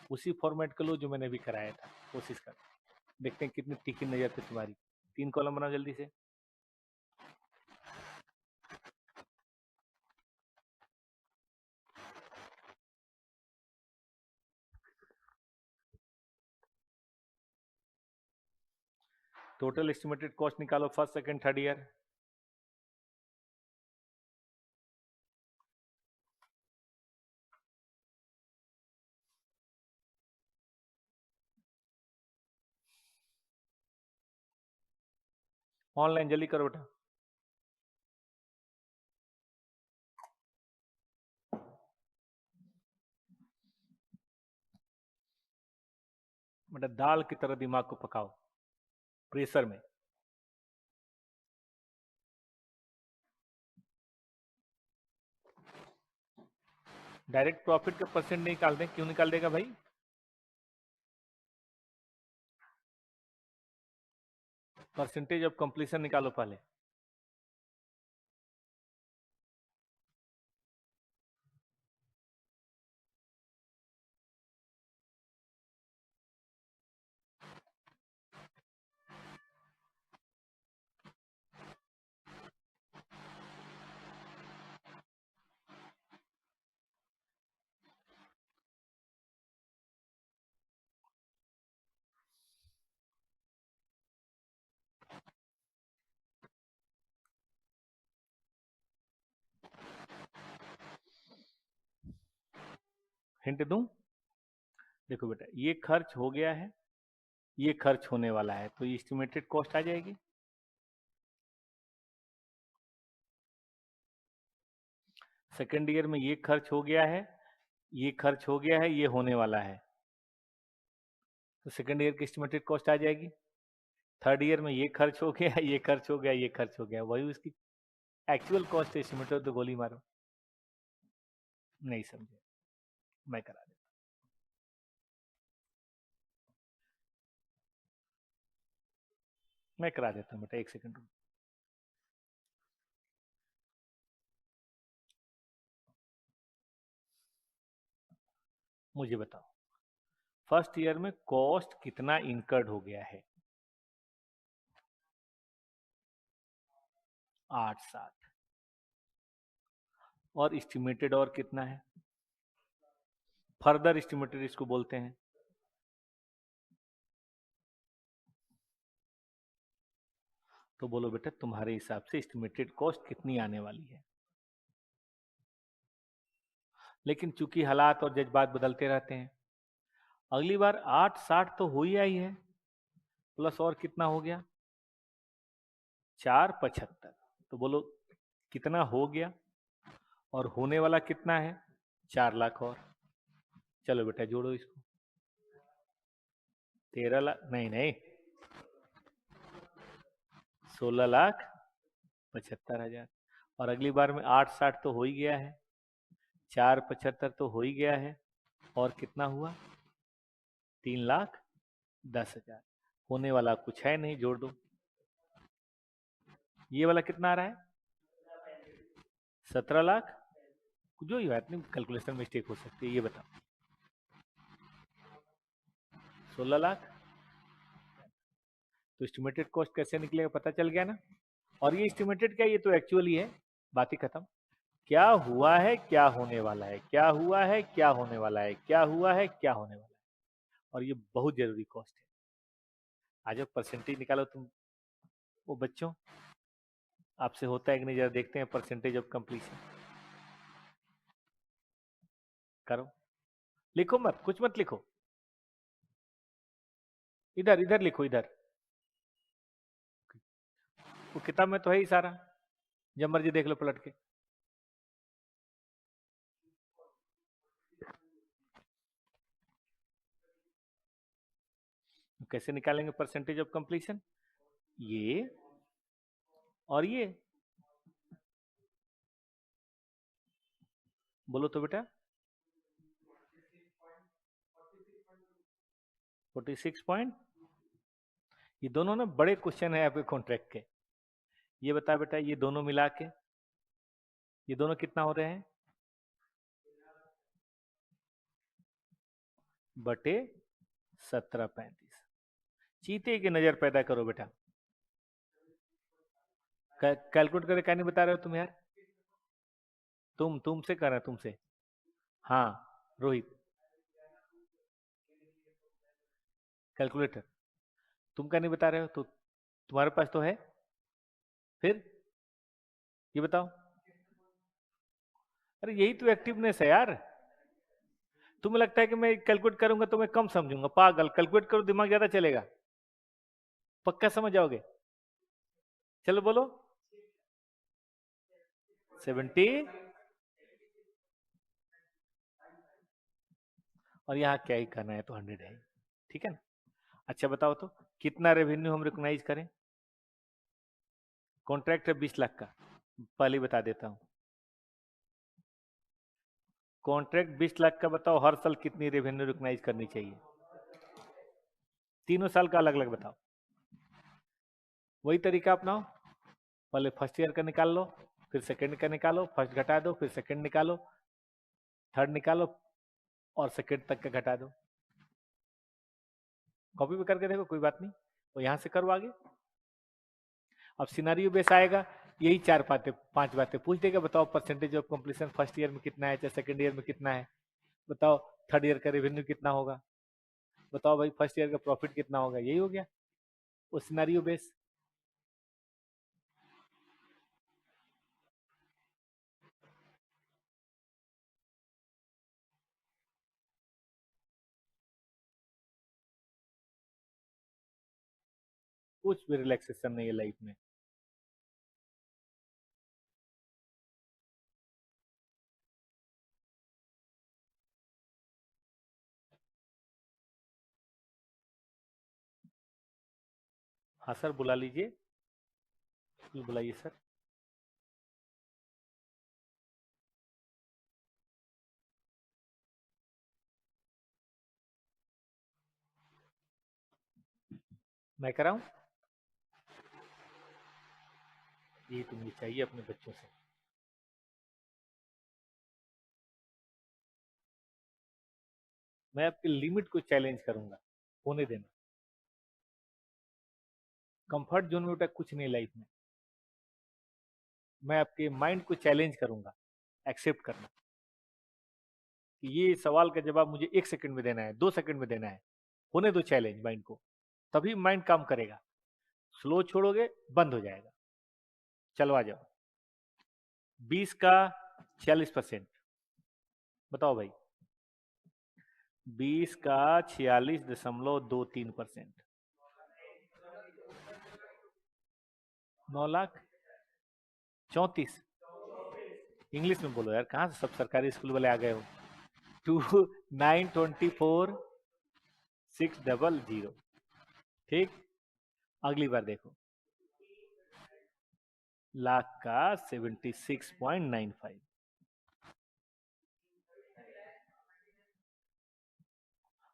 उसी फॉर्मेट का लो जो मैंने भी कराया था, कोशिश कर, देखते हैं कितनी तीखी नजर थी तुम्हारी। 3 कॉलम बनाओ जल्दी से। टोटल एस्टिमेटेड कॉस्ट निकालो first second third year. Online जल्दी करो बेटा। बेटा दाल की तरह दिमाग को पकाओ, प्रेशर में। डायरेक्ट प्रॉफिट का परसेंट निकाल दें, क्यों निकाल देगा भाई? परसेंटेज ऑफ कंप्लीशन निकालो पहले। हिंट दूं? देखो बेटा, ये खर्च हो गया है, ये खर्च होने वाला है, तो ये एस्टिमेटेड कॉस्ट आ जाएगी। सेकेंड ईयर में ये खर्च हो गया है, ये खर्च हो गया है, ये होने वाला है, तो सेकेंड ईयर की एस्टिमेटेड कॉस्ट आ जाएगी। थर्ड ईयर में ये खर्च हो गया, ये खर्च हो गया, ये खर्च हो गया, वही उसकी एक्चुअल कॉस्ट एस्टिमेट हो, तो गोली मारो। नहीं समझे? मैं करा देता, मैं करा देता हूँ बेटा, एक सेकंड। मुझे बताओ, फर्स्ट ईयर में कॉस्ट कितना इनकर्ड हो गया है? 860। और एस्टिमेटेड और कितना है? फर्दर एस्टिमेटेड इसको बोलते हैं। तो बोलो बेटा, तुम्हारे हिसाब से एस्टिमेटेड कॉस्ट कितनी आने वाली है? लेकिन चूंकि हालात और जज्बात बदलते रहते हैं, अगली बार 860 तो हो ही आई है, प्लस और कितना हो गया? 475। तो बोलो कितना हो गया, और होने वाला कितना है? 4 लाख और। चलो बेटा जोड़ो इसको। 13 लाख नहीं नहीं, 16,75,000। और अगली बार में 860 तो हो ही गया है, 475 तो हो ही गया है, और कितना हुआ? 3,10,000। होने वाला कुछ है नहीं, जोड़ दो। ये वाला कितना आ रहा है? 17 लाख। जो ही बात नहीं, कैलकुलेशन मिस्टेक हो सकती है, ये बताओ। 16 लाख। तो एस्टिमेटेड कॉस्ट कैसे निकलेगा, पता चल गया ना? और ये एस्टिमेटेड क्या, ये तो एक्चुअली है, बात ही खत्म। क्या हुआ है, क्या होने वाला है, क्या हुआ है, क्या होने वाला है, क्या हुआ है, क्या होने वाला है, और ये बहुत जरूरी कॉस्ट है। आज परसेंटेज निकालो तुम। वो बच्चों, आपसे होता है कि नहीं, जरा देखते हैं परसेंटेज ऑफ कंप्लीशन। करो, लिखो मत, कुछ मत लिखो, इधर इधर लिखो, इधर। वो किताब में तो है ही सारा, जब मर्जी देख लो पलट के। कैसे निकालेंगे परसेंटेज ऑफ कंप्लीशन? ये और ये, बोलो तो बेटा। 46 पॉइंट। ये दोनों ना बड़े क्वेश्चन है आपके कॉन्ट्रैक्ट के। ये बता बेटा, ये दोनों मिला के, ये दोनों कितना हो रहे हैं? बटे 1735। चीते की नजर पैदा करो बेटा। कैलकुलेट करके क्या नहीं बता रहे हो तुम यार? तुमसे कर रहे हैं, तुमसे। हाँ, रोहित, कैलकुलेटर। तुम क्या नहीं बता रहे हो? तो तुम्हारे पास तो है, फिर ये बताओ। अरे यही तो एक्टिवनेस है यार। तुम्हें लगता है कि मैं कैलकुलेट करूंगा तो मैं कम समझूंगा? पागल, कैलकुलेट करो, दिमाग ज्यादा चलेगा, पक्का समझ जाओगे। चलो बोलो। 70। और यहाँ क्या ही करना है, तो 100 है, ठीक है ना? अच्छा बताओ तो, कितना रेवेन्यू हम रिकॉग्नाइज करें? कॉन्ट्रैक्ट है 20 लाख का, पहले ही बता देता हूँ। कॉन्ट्रैक्ट 20 लाख का, बताओ हर साल कितनी रेवेन्यू रिकॉग्नाइज करनी चाहिए? तीनों साल का अलग अलग बताओ। वही तरीका अपनाओ, पहले फर्स्ट ईयर का निकाल लो, फिर सेकंड का निकालो, फर्स्ट घटा दो, फिर सेकंड निकालो, थर्ड निकालो, और सेकंड तक का घटा दो। कॉपी पे करके देखो, कोई बात नहीं, तो यहां से करो आगे। अब सिनारियो बेस आएगा, यही 4 5 बातें पूछ देगा। बताओ percentage of completion first year में कितना है, चाहे सेकंड ईयर में कितना है, बताओ थर्ड ईयर का रेवेन्यू कितना होगा, बताओ भाई फर्स्ट ईयर का प्रॉफिट कितना होगा। यही हो गया वो सिनारियो बेस। कुछ भी रिलैक्सेशन नहीं है लाइफ में। हाँ सर, बुला लीजिए, बुलाइए सर। मैं कराऊं? ये तो मुझे चाहिए अपने बच्चों से। मैं आपकी लिमिट को चैलेंज करूंगा, होने देना। कंफर्ट जोन में बेटा कुछ नहीं लाइफ में। मैं आपके माइंड को चैलेंज करूंगा, एक्सेप्ट करना कि ये सवाल का जवाब मुझे 1 सेकंड में देना है, 2 सेकंड में देना है। होने दो चैलेंज माइंड को, तभी माइंड काम करेगा। स्लो छोड़ोगे बंद हो जाएगा। चलो आ जाओ। 20 का 46%। बताओ भाई, 20 का 46.23%। 9,34,000। इंग्लिश में बोलो यार, कहाँ से सब सरकारी स्कूल वाले आ गए हो। 2,924,600। ठीक, अगली बार देखो। लाख का 76.95।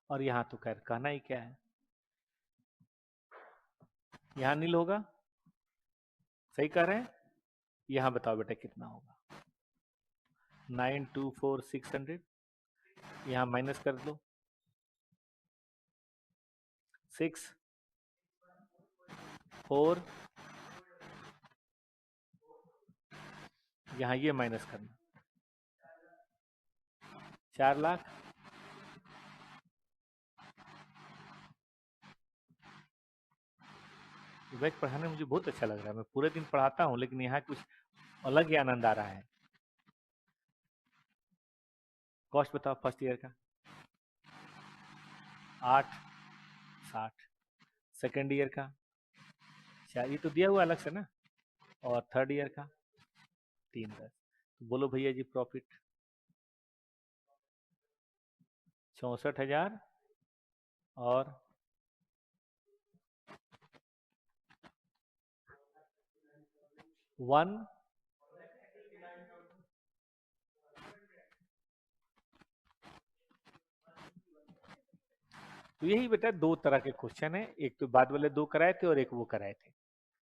और यहाँ तो खैर कहना ही क्या है, यहाँ नील होगा। सही कह रहे हैं। यहाँ बताओ बेटा कितना होगा। 9,24,600। यहाँ माइनस कर दो 6 4। यहाँ ये माइनस करना 4 लाख। बैच पढ़ाने में मुझे बहुत अच्छा लग रहा है। मैं पूरे दिन पढ़ाता हूँ, लेकिन यहाँ कुछ अलग ही आनंद आ रहा है। कॉस्ट बताओ फर्स्ट ईयर का। 8,60। सेकेंड ईयर का 4, ये तो दिया हुआ अलग से ना। और थर्ड ईयर का 3,10। तो बोलो भैया जी प्रॉफिट। 64,000 और 1। तो यही बेटा दो तरह के क्वेश्चन है, एक तो बाद वाले दो कराए थे और एक वो कराए थे।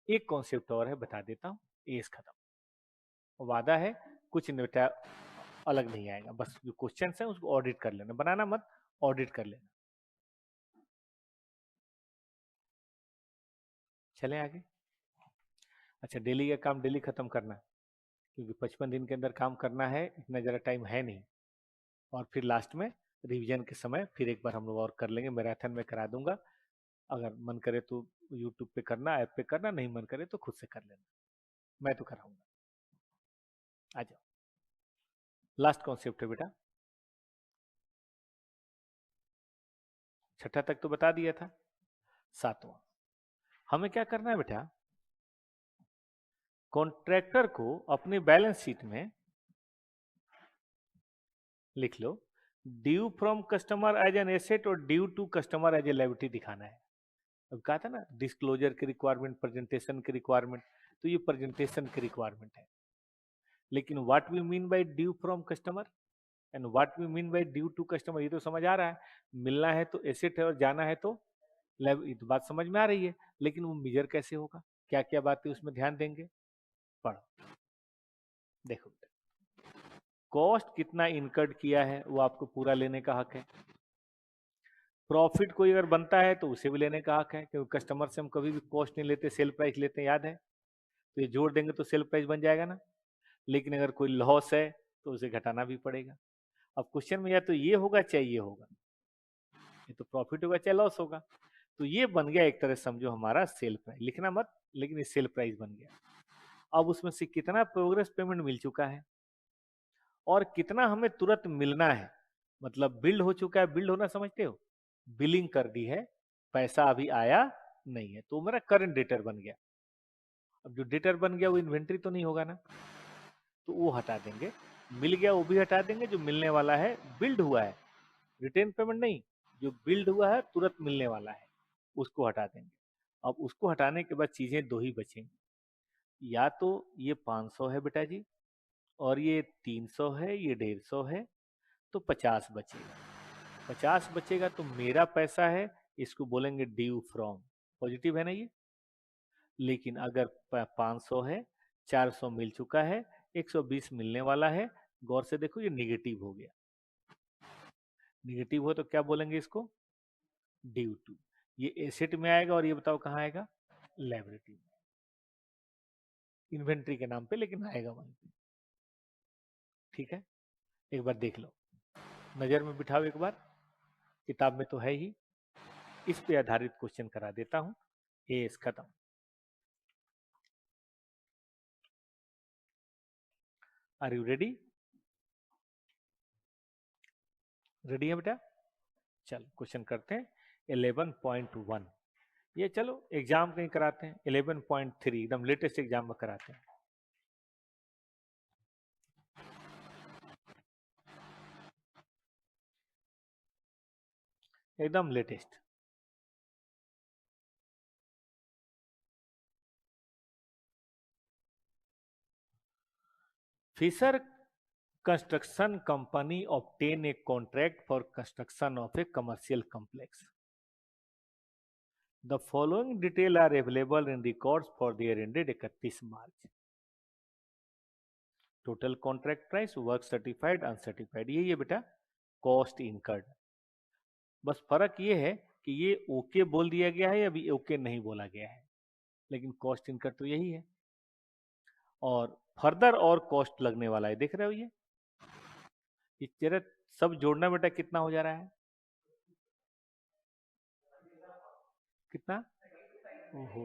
एक कॉन्सेप्ट और है, बता देता हूँ, एस खत्म। वादा है कुछ नहीं बेटा अलग नहीं आएगा, बस जो क्वेश्चन है उसको ऑडिट कर लेना, बनाना मत, ऑडिट कर लेना। चलें आगे। अच्छा, डेली का काम डेली खत्म करना, क्योंकि 55 दिन के अंदर काम करना है, इतना ज़्यादा टाइम है नहीं। और फिर लास्ट में रिवीजन के समय फिर एक बार हम लोग और कर लेंगे, मैराथन में करा दूंगा। अगर मन करे तो यूट्यूब पे करना, ऐप पे करना, नहीं मन करे तो खुद से कर लेना, मैं तो कराऊंगा। आ जाओ, लास्ट कॉन्सेप्ट है बेटा। छठा तक तो बता दिया था। सातवां, हमें क्या करना है बेटा, कॉन्ट्रैक्टर को अपनी बैलेंस शीट में लिख लो, due from customer as an asset और due to customer as a liability दिखाना है। अब कहा था ना डिस्क्लोजर की रिक्वायरमेंट, प्रेजेंटेशन की रिक्वायरमेंट, तो ये प्रेजेंटेशन की रिक्वायरमेंट है। लेकिन what we mean by due from customer and what we mean by due to customer, ये तो समझ आ रहा है। मिलना है तो एसेट है और जाना है तो ये तो बात समझ में आ रही है। लेकिन वो मेजर कैसे होगा, क्या क्या बातें उसमें ध्यान देंगे, पढ़ो। देखो, कॉस्ट कितना इनकर्ड किया है वो आपको पूरा लेने का हक है। प्रॉफिट कोई अगर बनता है तो उसे भी लेने का हक है, क्योंकि कस्टमर से हम कभी भी कॉस्ट नहीं लेते, सेल प्राइस लेते हैं, याद है। तो ये जोड़ देंगे तो सेल प्राइस बन जाएगा ना। लेकिन अगर कोई लॉस है तो उसे घटाना भी पड़ेगा। अब क्वेश्चन में या तो ये होगा चाहे ये होगा, ये तो प्रॉफिट होगा चाहे लॉस होगा। तो ये बन गया एक तरह समझो हमारा सेल प्राइस, लिखना मत, लेकिन ये सेल प्राइस बन गया। अब उसमें से कितना प्रोग्रेस पेमेंट मिल चुका है और कितना हमें तुरंत मिलना है, मतलब बिल्ड हो चुका है। बिल्ड होना समझते हो, बिलिंग कर दी है, पैसा अभी आया नहीं है, तो मेरा करंट डेटर बन गया। अब जो डेटर बन गया वो इन्वेंट्री तो नहीं होगा ना, तो वो हटा देंगे। मिल गया वो भी हटा देंगे। जो मिलने वाला है, बिल्ड हुआ है, रिटेन पेमेंट नहीं, जो बिल्ड हुआ है तुरंत मिलने वाला है, उसको हटा देंगे। अब उसको हटाने के बाद चीजें दो ही बचेंगी, या तो ये 500 है बेटा जी, और ये 300 है, ये 150 है, तो 50 बचेगा। 50 बचेगा तो मेरा पैसा है, इसको बोलेंगे ड्यू फ्रॉम, पॉजिटिव है ना ये। लेकिन अगर 500 है, 400 मिल चुका है, 120 मिलने वाला है, गौर से देखो ये निगेटिव हो गया। निगेटिव हो तो क्या बोलेंगे इसको, ड्यू टू। ये एसेट में आएगा और ये बताओ कहाँ आएगा, लायबिलिटी में, इन्वेंट्री के नाम पे, लेकिन आएगा वहीं पे। ठीक है, एक बार देख लो, नजर में बिठाओ एक बार, किताब में तो है ही। इस पे आधारित क्वेश्चन करा देता हूं। एस खत्म। Are you ready? रेडी है बेटा? चल क्वेश्चन करते हैं। 11.1, ये चलो एग्जाम कहीं कराते हैं। 11.3 एकदम लेटेस्ट एग्जाम में कराते हैं, एकदम latest. Fisher construction company obtain a contract for construction of a commercial complex. The following detail are available in records for the year ended 31 March. Total contract price, work certified, uncertified, यही है बेटा कॉस्ट इनकर्ड। बस फर्क ये है कि ये ओके बोल दिया गया है, अभी ओके नहीं बोला गया है, लेकिन कॉस्ट इनकर्ड तो यही है। और फर्दर और कॉस्ट लगने वाला है, देख रहे हो ये तेरा सब जोड़ना बेटा कितना हो जा रहा है, कितना, ओहो,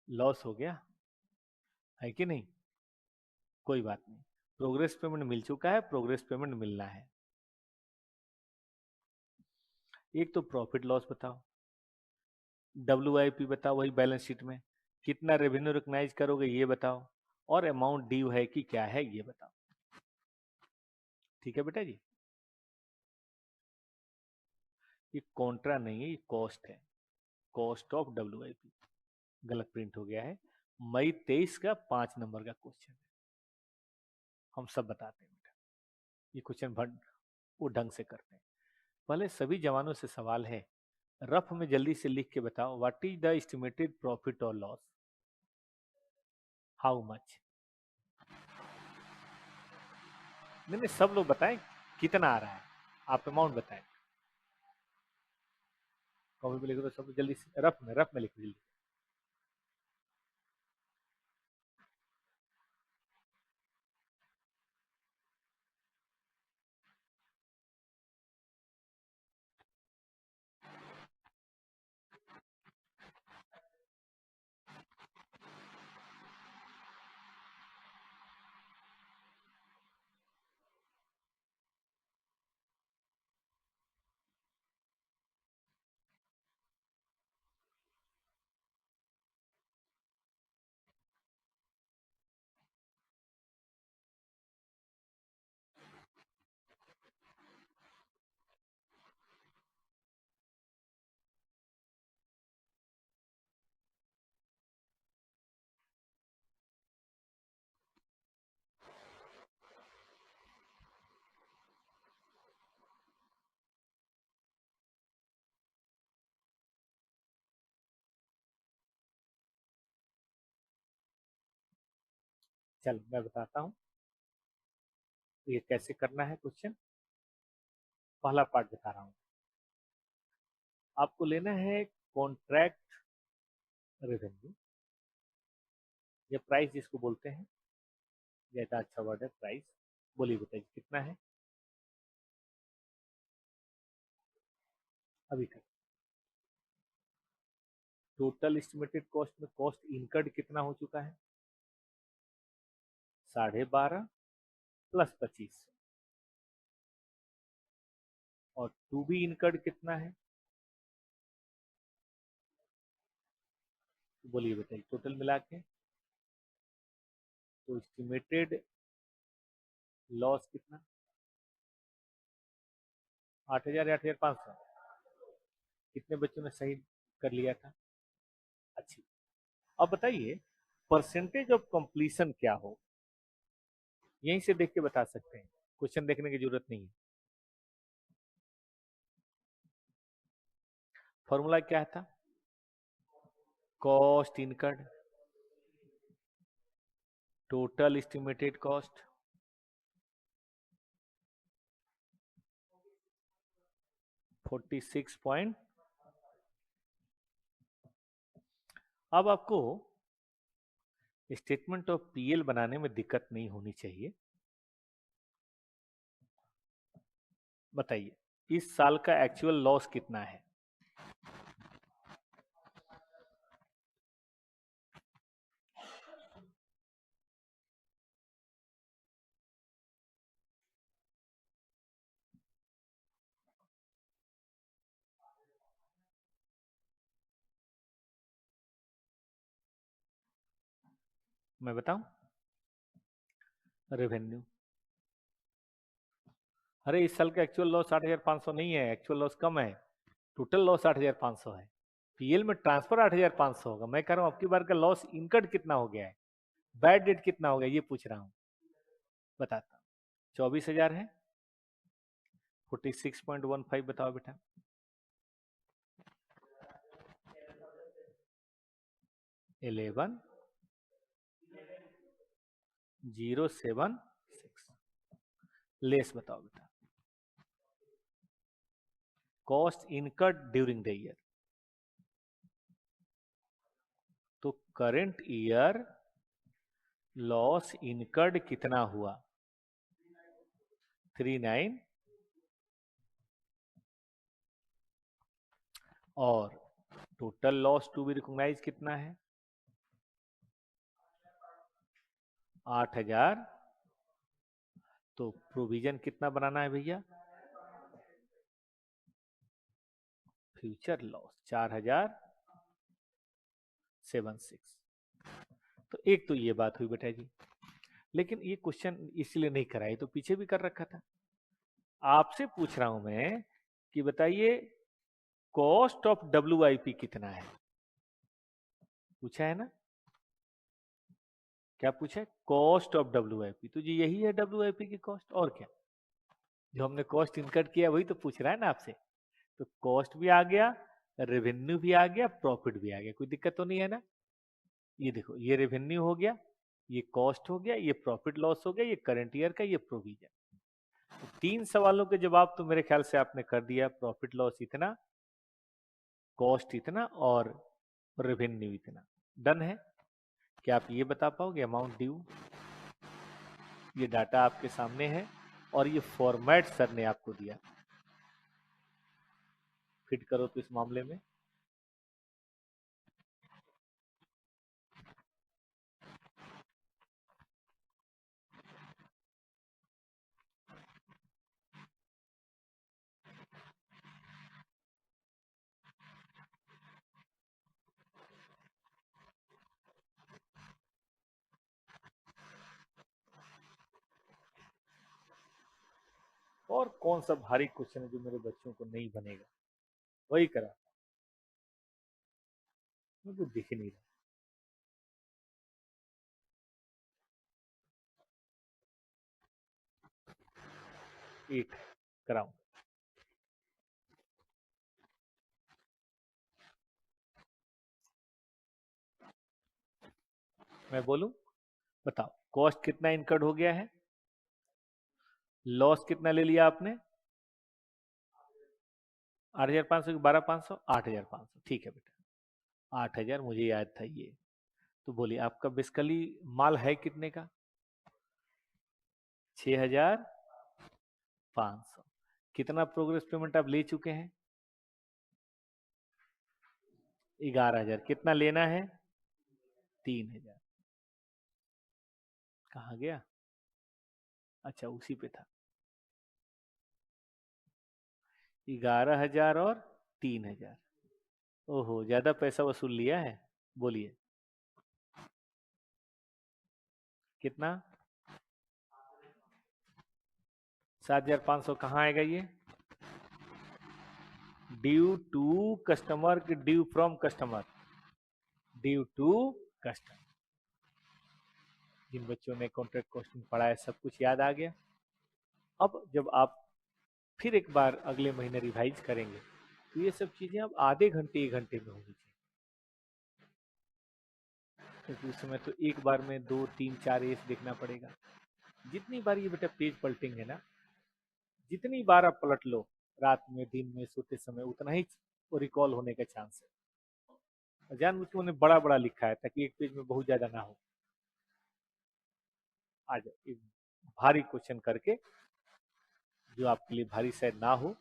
लॉस हो गया है कि नहीं? कोई बात नहीं, प्रोग्रेस पेमेंट मिल चुका है, प्रोग्रेस पेमेंट मिलना है। एक तो प्रॉफिट लॉस बताओ, WIP बताओ, वही बैलेंस शीट में कितना रेवेन्यू रिकग्नाइज करोगे ये बताओ, और अमाउंट ड्यू है कि क्या है ये बताओ। ठीक है बेटा जी, ये कॉन्ट्रा नहीं है, ये कॉस्ट है, कॉस्ट ऑफ WIP। गलत प्रिंट हो गया है। मई 23 का 5 नंबर का क्वेश्चन है, हम सब बताते हैं बेटा, ये क्वेश्चन वो ढंग से करते हैं। पहले सभी जवानों से सवाल है, रफ में जल्दी से लिख के बताओ, what is the estimated profit और लॉस, हाउ मच। नहीं नहीं, सब लोग बताएं कितना आ रहा है, आप अमाउंट बताएं। कॉपी पे लिखो तो सब जल्दी से, रफ में लिखो जल्दी। चलो मैं बताता हूँ ये कैसे करना है क्वेश्चन। पहला पार्ट बता रहा हूँ, आपको लेना है कॉन्ट्रैक्ट रेवेन्यू, ये प्राइस जिसको बोलते हैं, जैसा अच्छा वर्ड है प्राइस। बोलिए बताइए कितना है अभी तक। टोटल एस्टिमेटेड कॉस्ट में कॉस्ट इनकर्ड कितना हो चुका है, 12.5 प्लस 25, और टू बी इनकर्ड कितना है, बोलिए बताइए टोटल मिला के तो एस्टिमेटेड लॉस कितना? 8,000 या 8,500? कितने बच्चों ने सही कर लिया था? अच्छी। अब बताइए परसेंटेज ऑफ कंप्लीशन क्या हो? यहीं से देख के बता सकते हैं, क्वेश्चन देखने की जरूरत नहीं है। फॉर्मूला क्या था? Cost incurred total estimated cost 46 point. अब आपको स्टेटमेंट ऑफ पीएल बनाने में दिक्कत नहीं होनी चाहिए। बताइए इस साल का एक्चुअल लॉस कितना है? मैं बताऊं? रेवेन्यू। अरे इस साल का एक्चुअल लॉस 8,500 नहीं है, एक्चुअल लॉस कम है। टोटल लॉस 8,500 है। पीएल में ट्रांसफर 8,500 होगा। मैं कह रहा हूं आपकी बार का लॉस इनकट कितना हो गया है, बैड डेट कितना हो गया, ये पूछ रहा हूं। बताता हूं 24,000 है। 46.15 बताओ बेटा। 11,076 लेस बताओ बेटा। Cost incurred during the year, तो करंट ईयर लॉस इनकर्ड कितना हुआ? 39। और total loss to be recognise कितना है? 8,000। तो प्रोविजन कितना बनाना है भैया? Future loss 4,076। तो एक तो ये बात हुई बेटा जी, लेकिन ये क्वेश्चन इसलिए नहीं कराई तो पीछे भी कर रखा था। आपसे पूछ रहा हूं मैं कि बताइए कॉस्ट ऑफ WIP कितना है? पूछा है ना? क्या पूछा है? Cost of WIP। तो जी यही है WIP की कॉस्ट, और क्या? जो हमने कॉस्ट इनकट किया वही तो पूछ रहा है ना आपसे। तो कॉस्ट भी आ गया, रेवेन्यू भी आ गया, प्रॉफिट भी आ गया, कोई दिक्कत तो नहीं है ना? ये देखो ये रेवेन्यू हो गया, ये कॉस्ट हो गया, ये प्रॉफिट लॉस हो गया, ये करंट ईयर का, ये प्रोविजन। तो 3 सवालों के जवाब तो मेरे ख्याल से आपने कर दिया। प्रॉफिट लॉस इतना, कॉस्ट इतना और रेवेन्यू इतना। डन है? क्या आप ये बता पाओगे अमाउंट ड्यू? ये डाटा आपके सामने है और ये फॉर्मेट सर ने आपको दिया। फिट करो तो इस मामले में और कौन सा भारी क्वेश्चन है जो मेरे बच्चों को नहीं बनेगा? वही करा, मुझे दिख ही नहीं रहा। एक कराऊं? मैं बोलूं? बताओ कॉस्ट कितना इनकर्ड हो गया है, लॉस कितना ले लिया आपने? 8,500 की 12,500, 8,500। ठीक है बेटा 8,000 मुझे याद था ये। तो बोलिए आपका बेसिकली माल है कितने का? 6,500। कितना प्रोग्रेस पेमेंट आप ले चुके हैं? 11,000। कितना लेना है? 3,000। कहाँ गया? अच्छा उसी पे था। 11,000 और 3,000। ओहो ज्यादा पैसा वसूल लिया है। बोलिए कितना? 7,500 कहाँ आएगा ये? ड्यू टू कस्टमर की due from customer, due to customer. जिन बच्चों ने कॉन्ट्रैक्ट कॉस्टिंग पढ़ा है सब कुछ याद आ गया। अब जब आप फिर एक बार अगले महीने रिवाइज करेंगे तो ये सब चीजें अब आधे घंटे 1 घंटे में होगी, क्योंकि उस समय तो एक बार में 2 3 4 एस देखना पड़ेगा। जितनी बार ये बेटा पेज पलटेंगे ना, जितनी बार आप पलट लो रात में दिन में सोते समय, उतना ही वो रिकॉल होने का चांस है। जानबूझ के उन्होंने बड़ा बड़ा लिखा है ताकि एक पेज में बहुत ज्यादा ना हो। आज एक भारी क्वेश्चन करके, जो आपके लिए भारी शायद ना हो,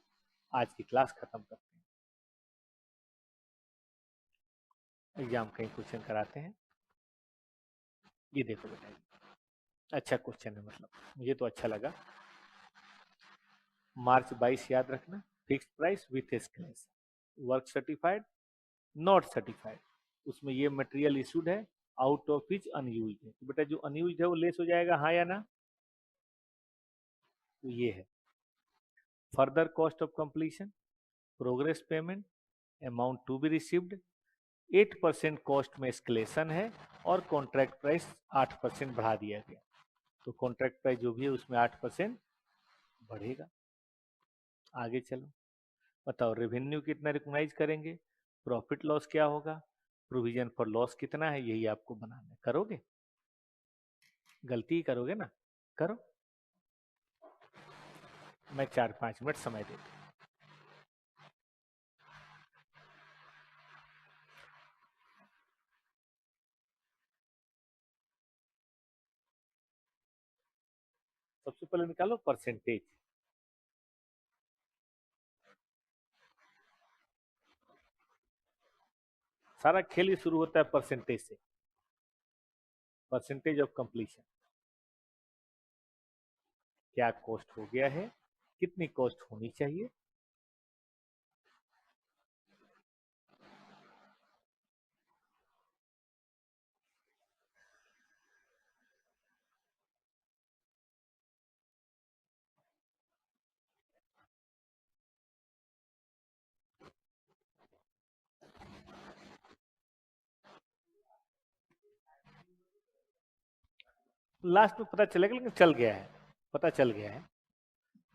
आज की क्लास खत्म करते हैं। एग्जाम का ही क्वेश्चन कराते हैं। ये देखो बेटा, अच्छा क्वेश्चन है, मतलब मुझे तो अच्छा लगा। मार्च 22 याद रखना, fixed price with escalation, work certified not certified, उसमें ये मटेरियल इशूड है, आउट ऑफ विच अनयूज है। तो बेटा जो अनयूज है वो लेस हो जाएगा, हाँ या ना? तो ये है further cost of completion, progress payment, amount to be received, 8% cost में एस्केलेशन है और कॉन्ट्रैक्ट प्राइस 8% बढ़ा दिया गया। तो कॉन्ट्रैक्ट प्राइस जो भी है उसमें 8% बढ़ेगा। आगे चलो, बताओ रेवेन्यू कितना रिकॉग्नाइज करेंगे, प्रॉफिट लॉस क्या होगा, प्रोविजन फॉर लॉस कितना है, यही आपको बनाना है। करोगे? गलती ही करोगे ना, करो। मैं 4-5 मिनट समय देता हूं। सबसे पहले निकालो परसेंटेज। सारा खेल ही शुरू होता है परसेंटेज से, परसेंटेज ऑफ कंप्लीशन। क्या कॉस्ट हो गया है, कितनी कॉस्ट होनी चाहिए। लास्ट में पता चलेगा, लेकिन चल गया है, पता चल गया है।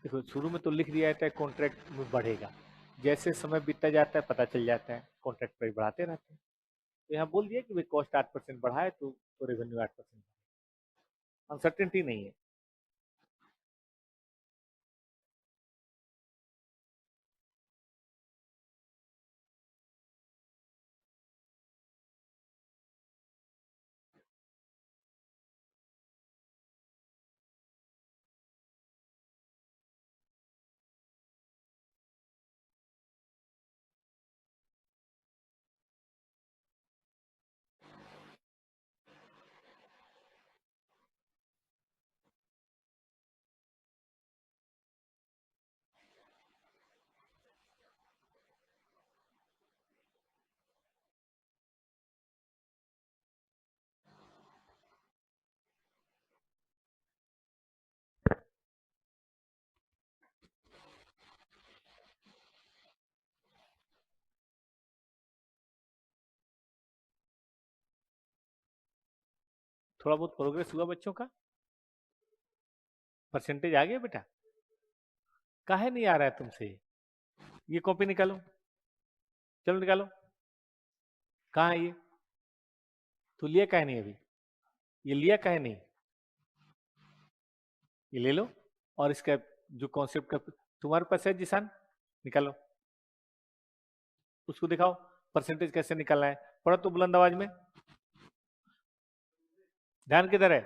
देखो शुरू में तो लिख दिया जाता है कॉन्ट्रैक्ट में बढ़ेगा, जैसे समय बीतता जाता है पता चल जाता है, कॉन्ट्रैक्ट प्राइस बढ़ाते रहते हैं। तो यहाँ बोल दिया कि भाई कॉस्ट 8% बढ़ा है तो रेवेन्यू 8%, अनसर्टेनिटी नहीं है। थोड़ा बहुत प्रोग्रेस हुआ बच्चों का, परसेंटेज आ गया बेटा? काहे नहीं आ रहा है तुमसे? ये कॉपी निकालो, चलो निकालो। कहाँ है ये? तो लिया काहे नहीं अभी? ये लिया काहे नहीं? ये ले लो। और इसका जो कॉन्सेप्ट का तुम्हारे पास है जिसान, निकालो, उसको दिखाओ परसेंटेज कैसे निकालना है। पढ़ो तो बुलंद आवाज में, ध्यान किधर है?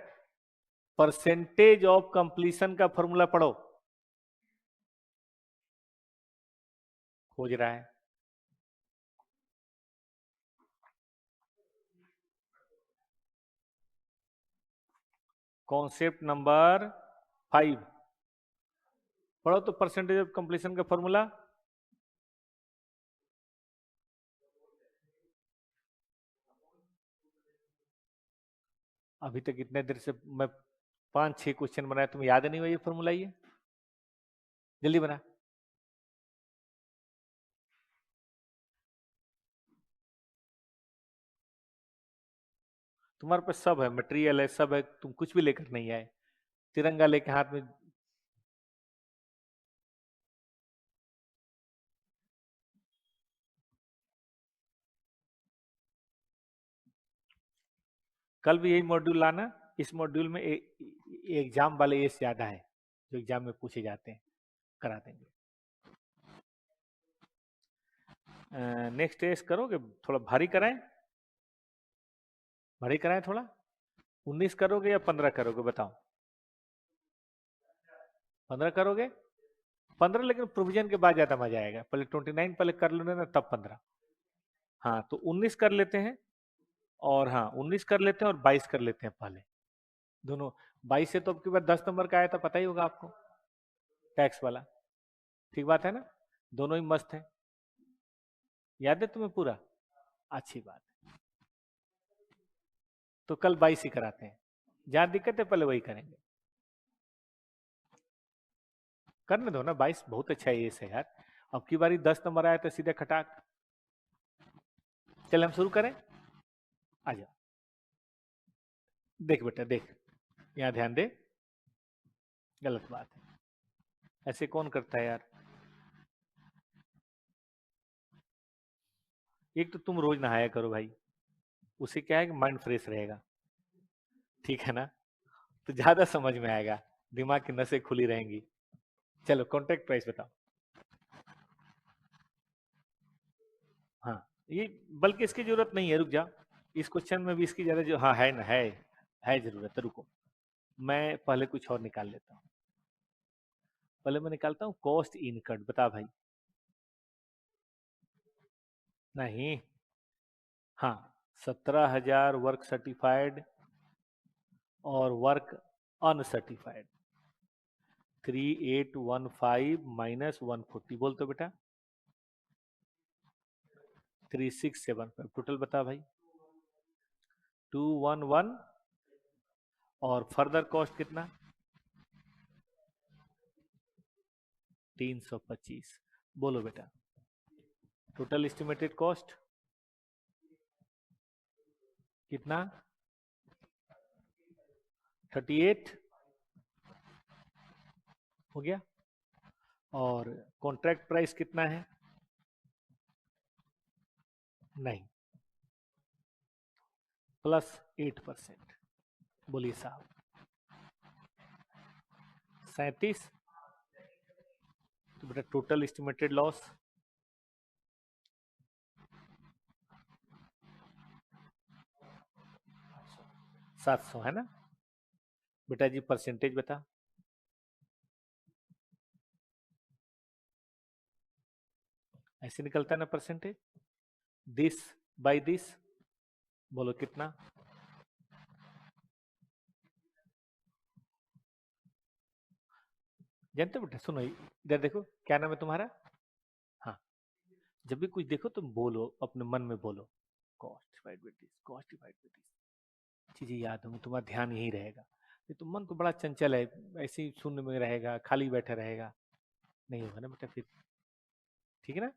परसेंटेज ऑफ कंप्लीशन का फॉर्मूला पढ़ो। खोज रहा है, कॉन्सेप्ट नंबर 5 पढ़ो तो, परसेंटेज ऑफ कंप्लीशन का फॉर्मूला। अभी तक इतने देर से मैं 5-6 क्वेश्चन बनाया, तुम्हें याद नहीं हुआ ये फॉर्मूला? ये जल्दी बना। तुम्हारे पास सब है, मटेरियल है, सब है, तुम कुछ भी लेकर नहीं आए। तिरंगा लेके हाथ में। कल भी यही मॉड्यूल लाना। इस मॉड्यूल में एग्जाम वाले ये ज्यादा है, जो एग्जाम में पूछे जाते हैं, करा देंगे। नेक्स्ट टेस्ट करोगे? थोड़ा भारी कराएं? भारी कराएं थोड़ा? 19 करोगे या 15 करोगे बताओ? 15 करोगे? 15 लेकिन प्रोविजन के बाद ज्यादा मजा आएगा। पहले 29 पहले कर लो ना, तब 15। हाँ तो 19 कर लेते हैं। और हाँ 19 कर लेते हैं और 22 कर लेते हैं पहले, दोनों। 22 से तो अब की बार 10 नंबर का आया था, पता ही होगा आपको, टैक्स वाला। ठीक बात है ना? दोनों ही मस्त है। याद है तुम्हें पूरा? अच्छी बात है। तो कल 22 ही कराते हैं। जहां दिक्कत है पहले वही करेंगे। करने दो ना, 22 बहुत अच्छा है ये से यार। अब की बारी 10 नंबर आया तो सीधे खटाक। चल हम शुरू करें। आ जाओ। देख बेटा देख, यहाँ ध्यान दे। गलत बात है, ऐसे कौन करता है यार? एक तो तुम रोज नहाया करो भाई, उससे क्या है कि माइंड फ्रेश रहेगा। ठीक है ना? तो ज्यादा समझ में आएगा, दिमाग की नसें खुली रहेंगी। चलो कॉन्ट्रैक्ट प्राइस बताओ। हाँ ये, बल्कि इसकी जरूरत नहीं है, रुक जा। इस क्वेश्चन में भी इसकी ज्यादा जो, हाँ है ना, है जरूरत है, रुको। मैं पहले कुछ और निकाल लेता हूँ। पहले मैं निकालता हूँ कॉस्ट इनकट, बता भाई। नहीं। हाँ, 17,000 वर्क सर्टिफाइड और वर्क अनसर्टिफाइड। 3815 माइनस 140, बोल तो बेटा। 3675 टोटल बता भाई। 211। और फर्दर कॉस्ट कितना? 325। बोलो बेटा। टोटल एस्टिमेटेड कॉस्ट कितना? 38 हो गया। और कॉन्ट्रैक्ट प्राइस कितना है? नहीं, +8%। बोलिए साहब। 37। तो बेटा टोटल एस्टिमेटेड लॉस 700 है ना? बेटा जी परसेंटेज बता। ऐसे निकलता है ना परसेंटेज, दिस बाय दिस। बोलो कितना? जानते हो बेटा, सुनो इधर देखो, क्या नाम है तुम्हारा? हाँ, जब भी कुछ देखो तुम बोलो, अपने मन में बोलो, cost divide by this, cost divide by this. चीजें याद होंगी, तुम्हारा ध्यान यही रहेगा। ये तो मन तो बड़ा चंचल है, ऐसे ही शून्य में रहेगा, खाली बैठा रहेगा, नहीं होगा ना बेटा फिर। ठीक है ना?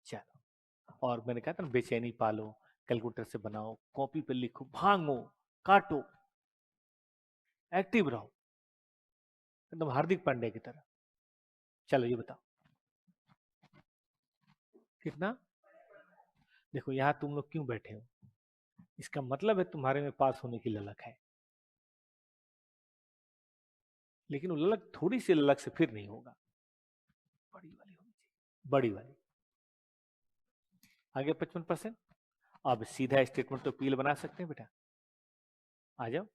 चलो। और मैंने कहा था ना, बेचैनी पालो, कैलकुलेटर से बनाओ, कॉपी पे लिखो, भांगो, काटो, एक्टिव रहो, एकदम हार्दिक पांड्या की तरह। चलो ये बताओ कितना? देखो यहाँ तुम लोग क्यों बैठे हो, इसका मतलब है तुम्हारे में पास होने की ललक है। लेकिन वो ललक, थोड़ी सी ललक से फिर नहीं होगा, बड़ी वाली होनी चाहिए, बड़ी वाली। आगे 55%। अब सीधा स्टेटमेंट तो पील बना सकते हैं बेटा। आ जाओ,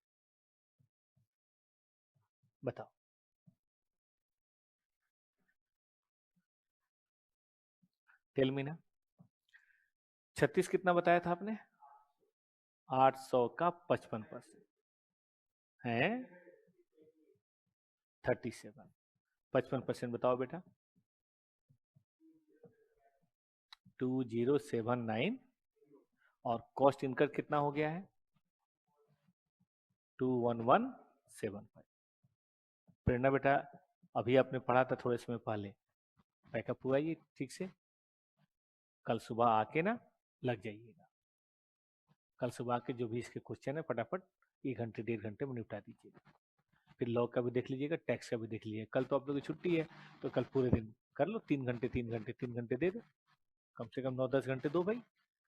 बताओ। टेल मी ना। 36 कितना बताया था आपने? 800 का 55% है 37। 55% बताओ बेटा। 2079। और कॉस्ट इनकर कितना हो गया है? 21175। प्रेरणा बेटा, अभी आपने पढ़ा था थोड़े समय पहले, पैकअप हुआ ये ठीक से? कल सुबह आके ना लग जाइएगा। कल सुबह आके जो भी इसके क्वेश्चन है फटाफट 1 घंटे 1.5 घंटे में निपटा दीजिएगा। फिर लॉ का भी देख लीजिएगा, टैक्स का भी देख लीजिएगा। कल तो आप लोग की छुट्टी है, तो कल पूरे दिन कर लो, 3 घंटे 3 घंटे 3 घंटे दे दो, कम से कम 9-10 घंटे दो भाई।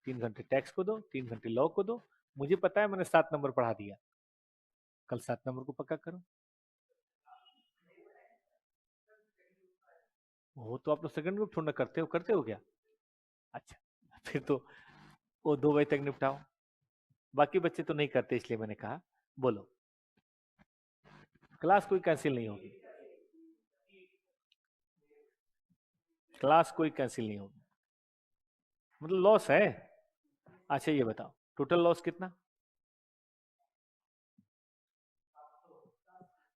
3 घंटे टैक्स को दो, 3 घंटे लॉ को दो। मुझे पता है मैंने 7 नंबर पढ़ा दिया, कल 7 नंबर को पक्का करो। वो तो आप लोग सेकंड ग्रुप छोड़ना करते हो क्या? अच्छा, फिर तो वो 2 बजे तक निपटाओ। बाकी बच्चे तो नहीं करते, इसलिए मैंने कहा बोलो। क्लास कोई कैंसिल नहीं होगी, क्लास कोई कैंसिल नहीं होगी, मतलब लॉस है। अच्छा ये बताओ टोटल लॉस कितना?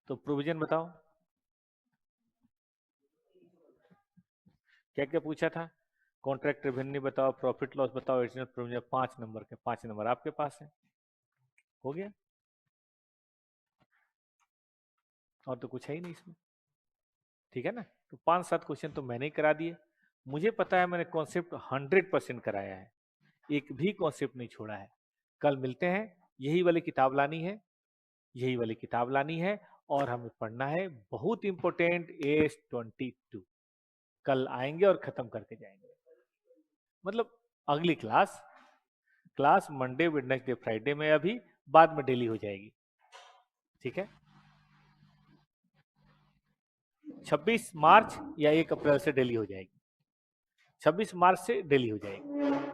तो प्रोविजन बताओ, क्या क्या पूछा था? कॉन्ट्रैक्ट रेवेन्यू बताओ, प्रॉफिट लॉस बताओ, एडिशनल प्रोविजन। 5 नंबर के 5 नंबर आपके पास है, हो गया। और तो कुछ है ही नहीं इसमें, ठीक है ना? तो 5-7 क्वेश्चन तो मैंने ही करा दिए। मुझे पता है मैंने कॉन्सेप्ट 100% कराया है, एक भी कॉन्सेप्ट नहीं छोड़ा है। कल मिलते हैं, यही वाली किताब लानी है, यही वाली किताब लानी है, और हमें पढ़ना है बहुत इंपॉर्टेंट AS22। कल आएंगे और खत्म करके जाएंगे, मतलब अगली class class Monday Wednesday Friday में, अभी बाद में डेली हो जाएगी, ठीक है? 26 मार्च या 1 अप्रैल से डेली हो जाएगी, 26 मार्च से डेली हो जाएगी।